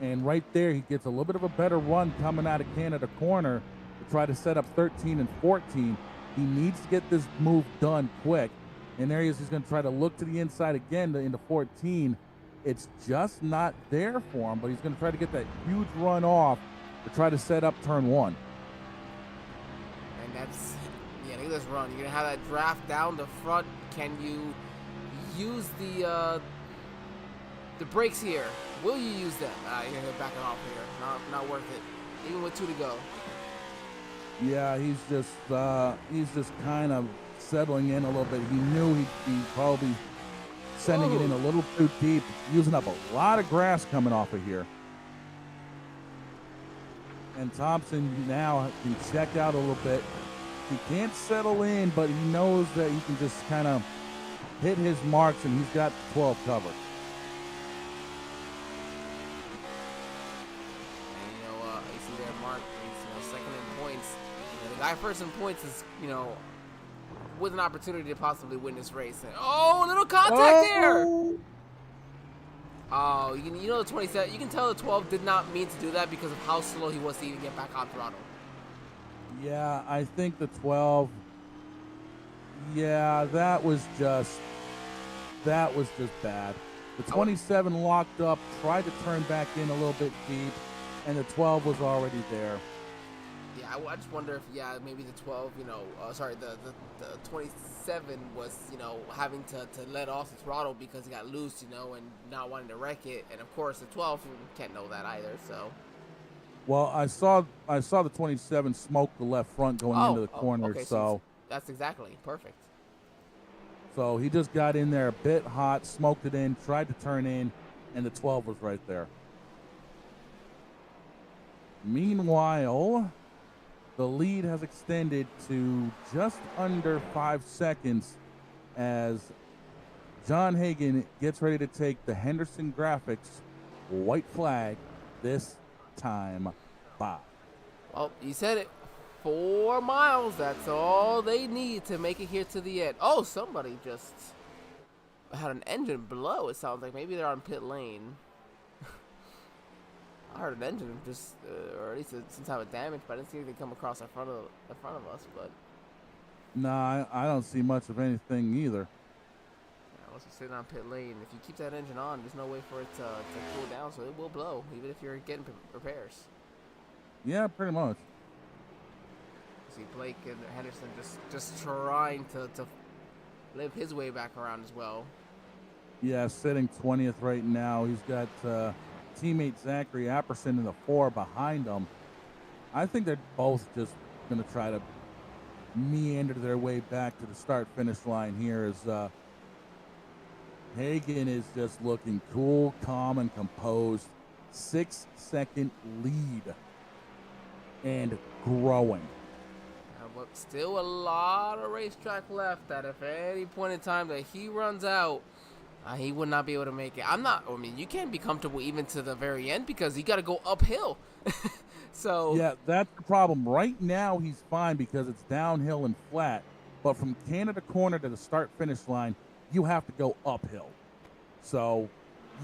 And right there, he gets a little bit of a better run coming out of Canada corner to try to set up 13 and 14. He needs to get this move done quick. And there he is. He's going to try to look to the inside again into 14. It's just not there for him, but he's going to try to get that huge run off to try to set up turn 1. And that's, yeah, look at this run. You're going to have that draft down the front. Can you use the brakes here? Will you use them? You're going to back it off here. Not worth it. Even with 2 to go. Yeah, he's just kind of settling in a little bit. He knew he'd be probably sending it in a little too deep, using up a lot of grass coming off of here. And Thompson now can check out a little bit. He can't settle in, but he knows that he can just kind of hit his marks, and he's got 12 covered. And, you see there, Mark, he's, second in points. The guy first in points is, with an opportunity to possibly win this race. And, little contact there! Oh, the 27, you can tell the 12 did not mean to do that because of how slow he was to even get back on throttle. Yeah, I think the 12, yeah, that was just bad. The 27 locked up, tried to turn back in a little bit deep, and the 12 was already there. Yeah, I just wonder if, maybe the 12, the 27 was, having to let off the throttle because he got loose, and not wanting to wreck it. And of course, the 12 can't know that either, so. Well, I saw the 27 smoke the left front going into the corner, okay, so. That's exactly perfect. So he just got in there a bit hot, smoked it in, tried to turn in, and the 12 was right there. Meanwhile, the lead has extended to just under 5 seconds as John Hagan gets ready to take the Henderson Graphics white flag this time by. Well, you said it. 4 miles. That's all they need to make it here to the end. Oh, somebody just had an engine blow. It sounds like maybe they're on pit lane. I heard an engine just, or at least some type of damage, but I didn't see anything come across in front of us. But nah, I don't see much of anything either. I was sitting on pit lane. If you keep that engine on, there's no way for it to cool down, so it will blow, even if you're getting repairs. Yeah, pretty much. See Blake and Henderson just trying to live his way back around as well. Yeah, sitting 20th right now. He's got teammate Zachary Apperson in the 4 behind him. I think they're both just going to try to meander their way back to the start-finish line here as Hagan is just looking cool, calm, and composed. 6-second lead and growing. But still a lot of racetrack left that if at any point in time that he runs out, he would not be able to make it. I mean, you can't be comfortable even to the very end because you got to go uphill. So yeah, that's the problem. Right now he's fine because it's downhill and flat, but from Canada corner to the start-finish line, you have to go uphill. So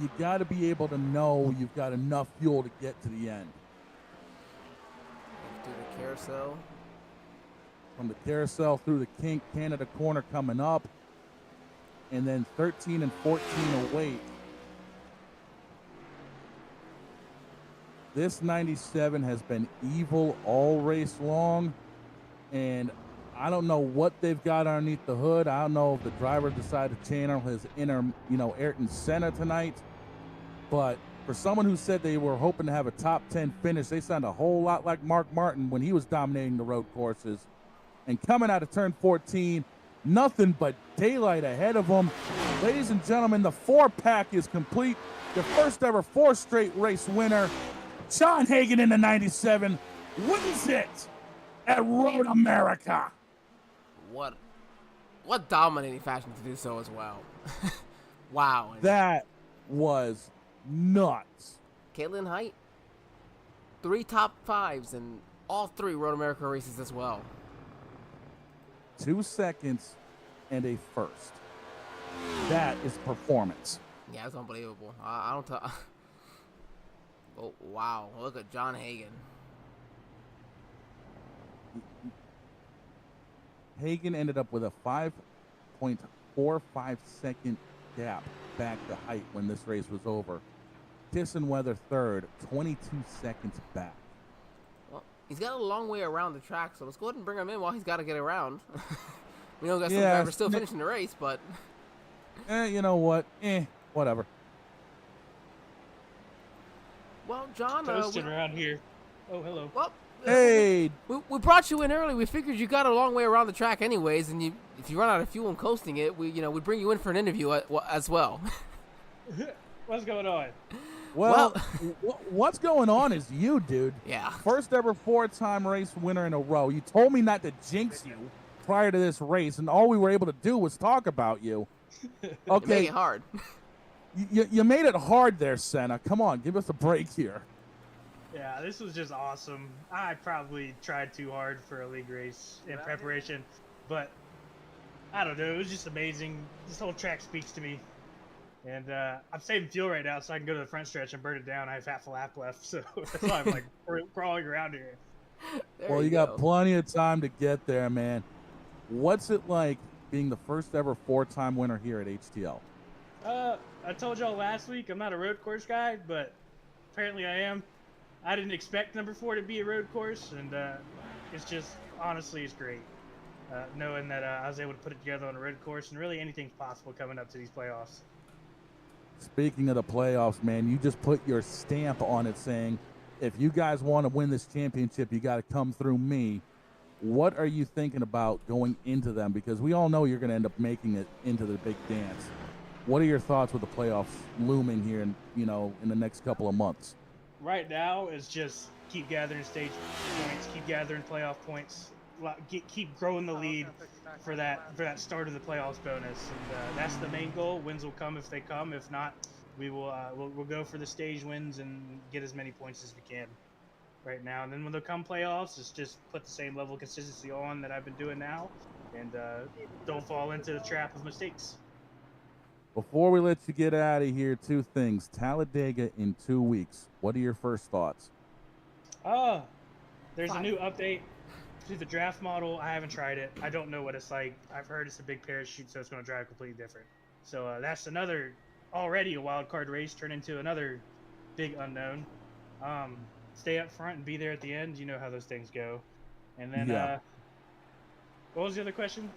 you got to be able to know you've got enough fuel to get to the end. do the carousel. From the carousel through the kink, Canada corner coming up, and then 13 and 14 await. This 97 has been evil all race long, and I don't know what they've got underneath the hood. I don't know if the driver decided to channel his inner, Ayrton Senna tonight, but for someone who said they were hoping to have a top 10 finish, they sound a whole lot like Mark Martin when he was dominating the road courses. And coming out of turn 14, nothing but daylight ahead of them. Ladies and gentlemen, the 4-pack is complete. The first ever 4 straight race winner, John Hagan in the 97, wins it at Road America. What dominating fashion to do so as well. Wow. That was nuts. Caitlin Height, 3 top 5s in all 3 Road America races as well. 2 seconds and a first. That is performance. Yeah, it's unbelievable. I don't tell. Oh, wow. Look at John Hagan. Hagan ended up with a 5.45 second gap back to Height when this race was over. Tissenweather third, 22 seconds back. Well, he's got a long way around the track, so let's go ahead and bring him in while he's got to get around. We know we got some drivers still finishing the race, but... You know what? Whatever. Well, John... Toasting around here. Oh, hello. Well, hey! We brought you in early. We figured you got a long way around the track anyways, and if you run out of fuel and coasting it, we bring you in for an interview as well. What's going on? Well, what's going on is you, dude. Yeah. First ever 4-time race winner in a row. You told me not to jinx you prior to this race, and all we were able to do was talk about you. Okay. You made it hard. You made it hard there, Senna. Come on, give us a break here. Yeah, this was just awesome. I probably tried too hard for a league race in preparation, but I don't know. It was just amazing. This whole track speaks to me. And I'm saving fuel right now so I can go to the front stretch and burn it down. I have half a lap left, so that's why I'm like crawling around here. Well, you got plenty of time to get there, man. What's it like being the first ever 4-time winner here at HTL? I told y'all last week I'm not a road course guy, but apparently I am. I didn't expect number 4 to be a road course, and it's just, honestly, it's great. Knowing that I was able to put it together on a road course, and really anything's possible coming up to these playoffs. Speaking of the playoffs, man, you just put your stamp on it saying, if you guys want to win this championship, you got to come through me. What are you thinking about going into them? Because we all know you're going to end up making it into the big dance. What are your thoughts with the playoffs looming here in the next couple of months? Right now is just keep gathering stage points, keep gathering playoff points, keep growing the lead for that start of the playoffs bonus, and that's the main goal. Wins will come if they come. If not, we'll go for the stage wins and get as many points as we can right now. And then when they come playoffs, it's just put the same level of consistency on that I've been doing now, and don't fall into the trap of mistakes. Before we let you get out of here, 2 things. Talladega in 2 weeks. What are your first thoughts? There's a new update to the draft model. I haven't tried it. I don't know what it's like. I've heard it's a big parachute, so it's going to drive completely different. So that's already a wild card race turned into another big unknown. Stay up front and be there at the end. You know how those things go. And then, what was the other question?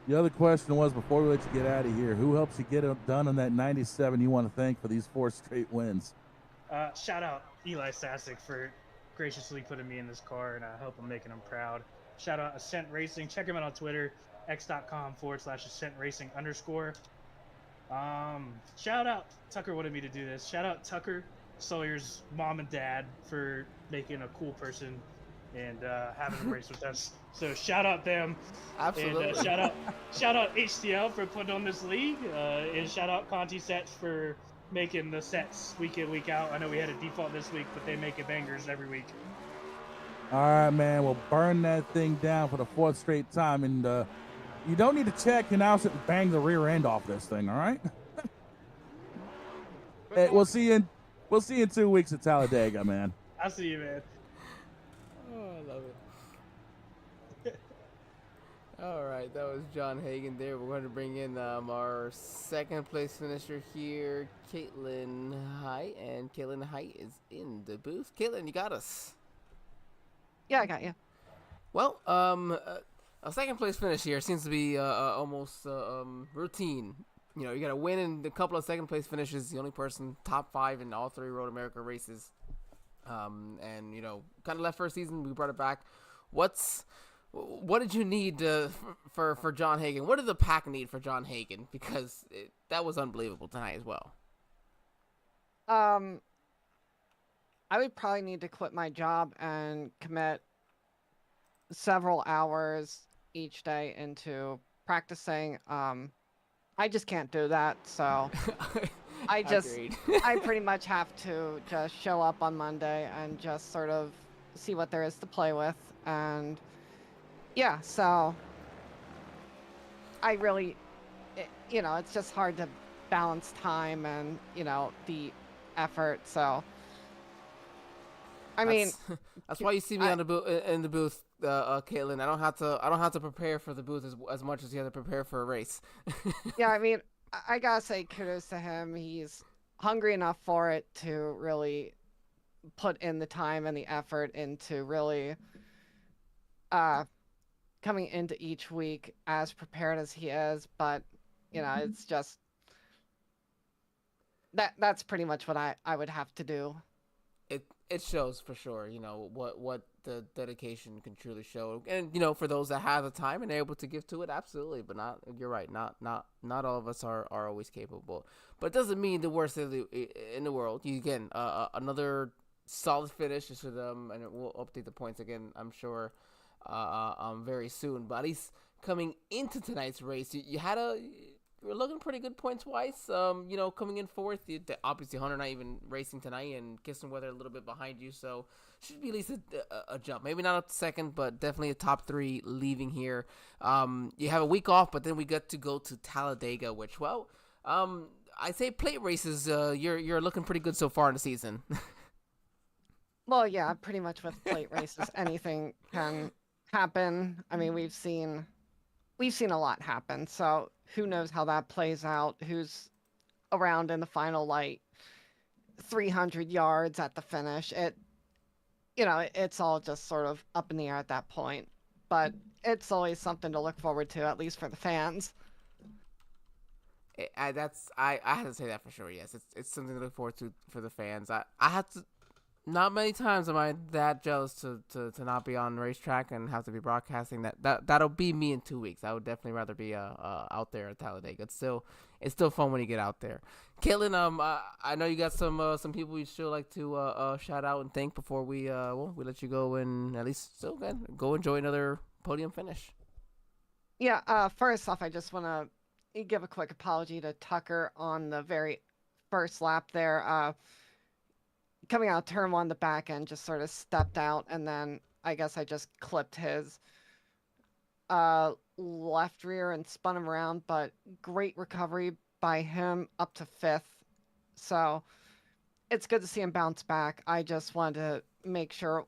The other question was, before we let you get out of here, who helps you get it done on that 97 you want to thank for these 4 straight wins? Shout out Eli Sasick for graciously putting me in this car, and I hope I'm making them proud. Shout out Ascent Racing. Check him out on Twitter, x.com/Ascent Racing _. Shout out, Tucker wanted me to do this. Shout out Tucker, Sawyer's mom and dad, for making a cool person and having him race with us. So shout out them. Absolutely. And shout out HTL for putting on this league. And shout out Conti Sets for making the sets week in, week out. I know we had a default this week, but they make it bangers every week. All right, man. We'll burn that thing down for the 4th straight time. And you don't need to check, announce it, and bang the rear end off this thing, all right? Hey, we'll see you in 2 weeks at Talladega, man. I'll see you, man. Oh, I love it. All right, that was John Hagan there. We're going to bring in our 2nd place finisher here, Caitlin Height. And Caitlin Height is in the booth. Caitlin, you got us. Yeah, I got you. Well, a 2nd place finish here seems to be almost routine. You know, you got to win in a couple of 2nd place finishes. The only person top 5 in all 3 Road America races. And you know, kind of left for a season. We brought it back. What did you need for John Hagan? What did the pack need for John Hagan? Because that was unbelievable tonight as well. I would probably need to quit my job and commit several hours each day into practicing. I just can't do that, so I pretty much have to just show up on Monday and just sort of see what there is to play with. And yeah, so I really, it's just hard to balance time and, the effort. So, I mean, that's why you see me in the booth, Caitlin. I don't have to prepare for the booth as much as you have to prepare for a race. Yeah, I mean, I gotta say kudos to him. He's hungry enough for it to really put in the time and the effort into really coming into each week as prepared as he is. But it's just that's pretty much what I would have to do. It shows for sure, what the dedication can truly show. And, for those that have the time and are able to give to it, absolutely. But you're right, not all of us are always capable. But it doesn't mean the worst in the world. Again, another solid finish for them, and we'll update the points again, I'm sure, very soon. But at least coming into tonight's race, you were looking pretty good points-wise. Coming in 4th, obviously Hunter not even racing tonight, and Kissing Weather a little bit behind you, so should be at least a jump. Maybe not up to 2nd, but definitely a top 3 leaving here. You have a week off, but then we get to go to Talladega, which, I say plate races. You're looking pretty good so far in the season. Well, yeah, pretty much with plate races, anything can happen. I mean, we've seen a lot happen, so who knows how that plays out, who's around in the final 300 yards at the finish. It's all just sort of up in the air at that point, but it's always something to look forward to, at least for the fans. I have to say that for sure. Yes, it's something to look forward to for the fans. I have to. Not many times am I that jealous to not be on the racetrack and have to be broadcasting. That'll be me in 2 weeks. I would definitely rather be out there at Talladega. It's still fun when you get out there. Caitlin, I know you got some people you'd still like to shout out and thank before we let you go and at least still go enjoy another podium finish. Yeah. First off, I just want to give a quick apology to Tucker on the very first lap there. Coming out turn 1, the back end just sort of stepped out, and then I guess I just clipped his left rear and spun him around, but great recovery by him up to 5th. So it's good to see him bounce back. I just wanted to make sure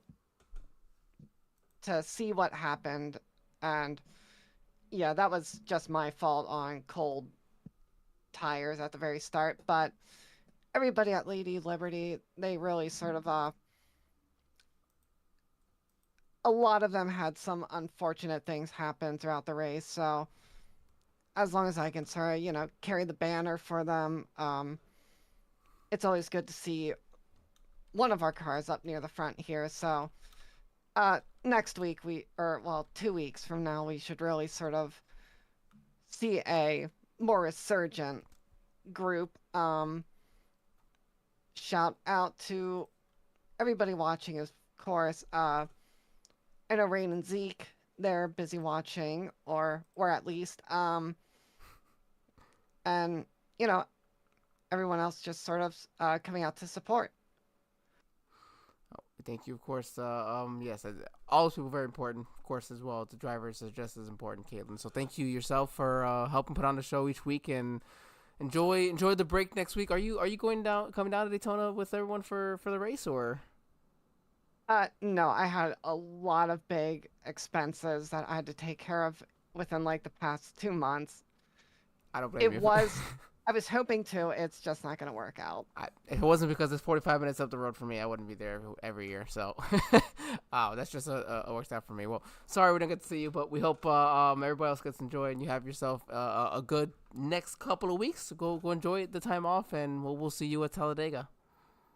to see what happened, and yeah, that was just my fault on cold tires at the very start, but everybody at Lady Liberty, they really sort of, a lot of them had some unfortunate things happen throughout the race. So as long as I can sort of, carry the banner for them, it's always good to see one of our cars up near the front here. So next week, 2 weeks from now, we should really sort of see a more resurgent group. Shout out to everybody watching, of course. I know Rain and Zeke, they're busy watching, or at least. And, you know, everyone else just sort of coming out to support. Thank you, of course. Yes, all those people are very important, of course, as well. The drivers are just as important, Caitlin. So thank you yourself for helping put on the show each week, and enjoy the break next week. Are you coming down to Daytona with everyone for the race, or? No, I had a lot of big expenses that I had to take care of within like the past 2 months. I don't blame It you. was, I was hoping to. It's just not going to work out. If it wasn't because it's 45 minutes up the road for me, I wouldn't be there every year. So, that's just works out for me. Well, sorry we didn't get to see you, but we hope everybody else gets to enjoy and you have yourself a good next couple of weeks. Go enjoy the time off, and we'll see you at Talladega.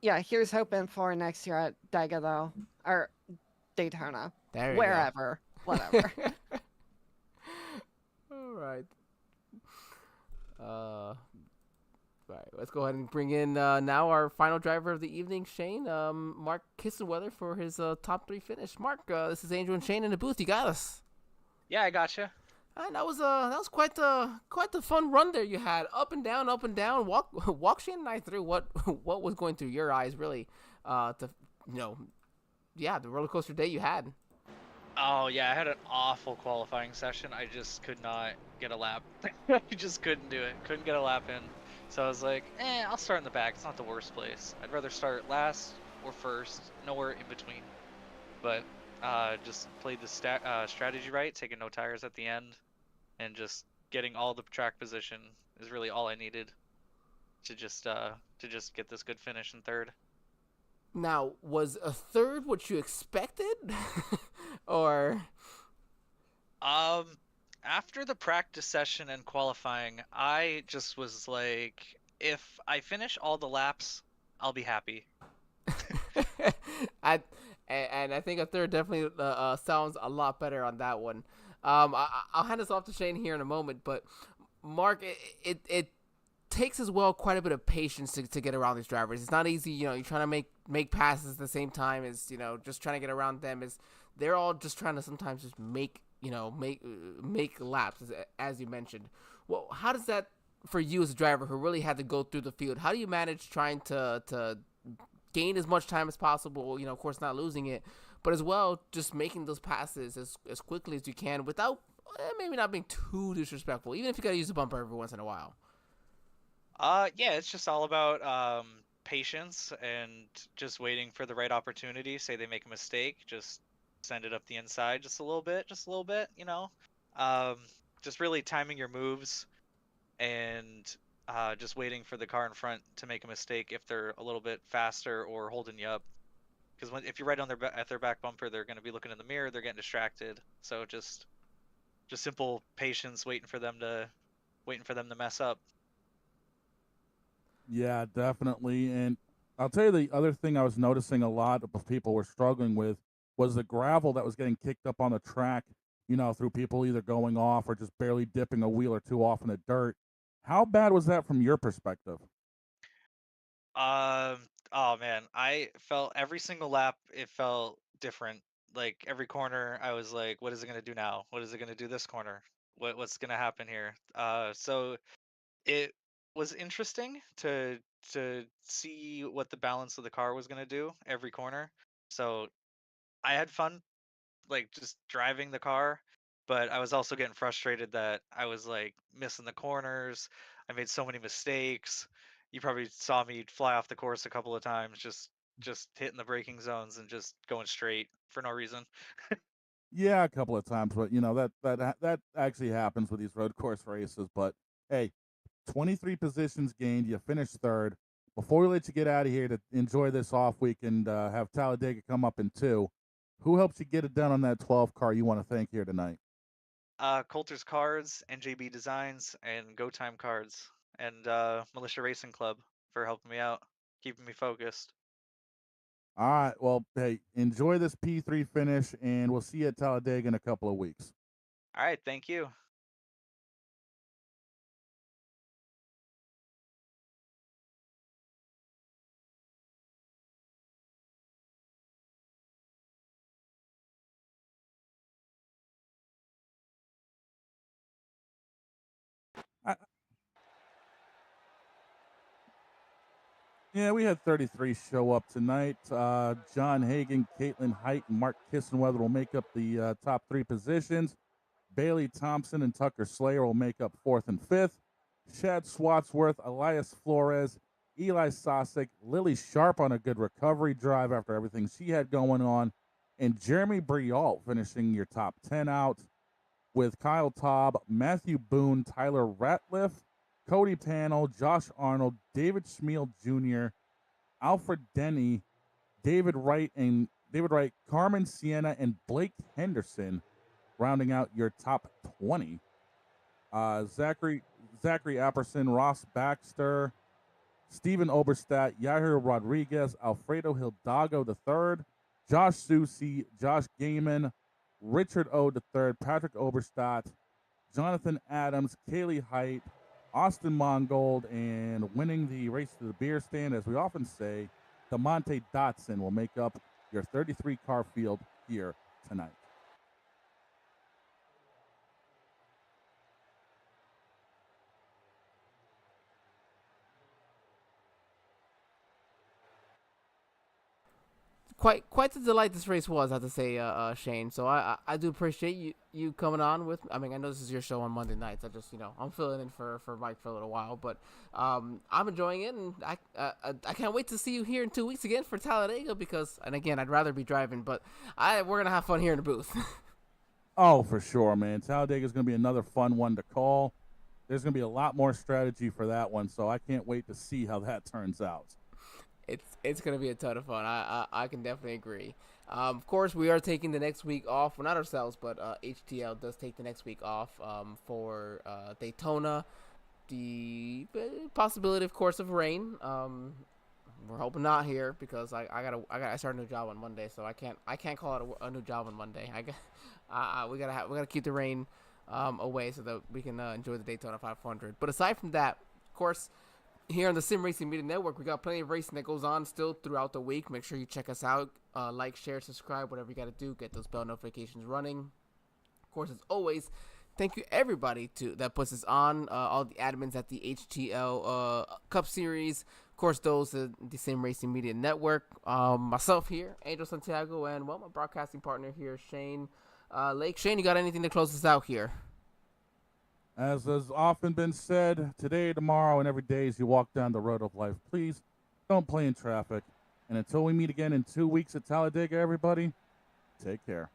Yeah, here's hoping for next year at Dega though, or Daytona, There you wherever, whatever. go. All right. Right, let's go ahead and bring in now our final driver of the evening, Shane. Mark Kissenweather for his top 3 finish. Mark, this is Angel and Shane in the booth. You got us. Yeah, I gotcha. And that was quite the fun run there you had. Up and down, up and down. Walk Shane and I through what was going through your eyes, really. The roller coaster day you had. Oh, yeah, I had an awful qualifying session. I just could not get a lap. I just couldn't do it. Couldn't get a lap in. So I was like, I'll start in the back. It's not the worst place. I'd rather start last or first, nowhere in between. But just played the strategy right, taking no tires at the end, and just getting all the track position is really all I needed to just get this good finish in third. Now, was a third what you expected? Or after the practice session and qualifying, I just was like, if I finish all the laps, I'll be happy. I think a third definitely sounds a lot better on that one. I'll hand this off to Shane here in a moment, but Mark, it takes as well quite a bit of patience to get around these drivers. It's not easy, you're trying to make passes at the same time as, just trying to get around them. They're all just trying to sometimes just make laps, as you mentioned. Well, how does that, for you as a driver who really had to go through the field, how do you manage trying to gain as much time as possible, of course not losing it, but as well just making those passes as quickly as you can without maybe not being too disrespectful, even if you got to use a bumper every once in a while? Yeah, it's just all about patience and just waiting for the right opportunity. Say they make a mistake, just send it up the inside just a little bit, just really timing your moves and just waiting for the car in front to make a mistake if they're a little bit faster or holding you up. Because if you're right on at their back bumper, they're going to be looking in the mirror, they're getting distracted. So just simple patience, waiting for them to mess up. Yeah, definitely. And I'll tell you the other thing I was noticing a lot of people were struggling with was the gravel that was getting kicked up on the track, through people either going off or just barely dipping a wheel or two off in the dirt. How bad was that from your perspective? Oh man, I felt every single lap, it felt different. Like every corner, I was like, what is it gonna do now? What is it gonna do this corner? What's gonna happen here? So it was interesting to see what the balance of the car was gonna do every corner. So I had fun, like just driving the car, but I was also getting frustrated that I was like missing the corners. I made so many mistakes. You probably saw me fly off the course a couple of times, just hitting the braking zones and just going straight for no reason. Yeah, a couple of times, but that actually happens with these road course races. But hey, 23 positions gained. You finished third. Before we let you get out of here to enjoy this off week and have Talladega come up in 2, who helps you get it done on that 12 car you want to thank here tonight? Coulter's Cards, NJB Designs, and Go Time Cards, and Militia Racing Club for helping me out, keeping me focused. All right. Well, hey, enjoy this P3 finish, and we'll see you at Talladega in a couple of weeks. All right, thank you. I, yeah, we had 33 show up tonight. John Hagan, Caitlin Height, and Mark Kissenweather will make up the top three positions. Bailey Thompson and Tucker Slayer will make up fourth and fifth. Chad Swatsworth, Elias Flores, Eli Sosik, Lily Sharp on a good recovery drive after everything she had going on, and Jeremy Brialt finishing your top 10 out with Kyle Taub, Matthew Boone, Tyler Ratliff, Cody Panel, Josh Arnold, David Schmiel Jr., Alfred Denny, David Wright, Carmen Sienna, and Blake Henderson rounding out your top 20. Zachary Apperson, Ross Baxter, Stephen Oberstadt, Yair Rodriguez, Alfredo Hidalgo III, Josh Susi, Josh Gaiman, Richard O. III, Patrick Oberstadt, Jonathan Adams, Kaylee Height, Austin Mongold, and winning the race to the beer stand, as we often say, DeMonte Dotson will make up your 33 car field here tonight. Quite the delight this race was, I have to say, Shane. So I do appreciate you coming on with. I mean, I know this is your show on Monday nights. I just I'm filling in for Mike for a little while, but I'm enjoying it, and I can't wait to see you here in 2 weeks again for Talladega because, and again, I'd rather be driving, but we're gonna have fun here in the booth. Oh, for sure, man. Talladega is going to be another fun one to call. There's going to be a lot more strategy for that one, so I can't wait to see how that turns out. It's gonna be a ton of fun. I can definitely agree. Of course, we are taking the next week off. Well, not ourselves, but HTL does take the next week off for Daytona. The possibility, of course, of rain. We're hoping not here because I start a new job on Monday, so I can't call it a new job on Monday. We gotta keep the rain away so that we can enjoy the Daytona 500. But aside from that, of course, here on the Sim Racing Media Network, we got plenty of racing that goes on still throughout the week. Make sure you check us out. Like, share, subscribe, whatever you got to do. Get those bell notifications running. Of course, as always, thank you everybody that puts us on. All the admins at the HTL Cup Series. Of course, those at the Sim Racing Media Network. Myself here, Angel Santiago, and, well, my broadcasting partner here, Shane Lake. Shane, you got anything to close us out here? As has often been said, today, tomorrow, and every day as you walk down the road of life, please don't play in traffic. And until we meet again in 2 weeks at Talladega, everybody, take care.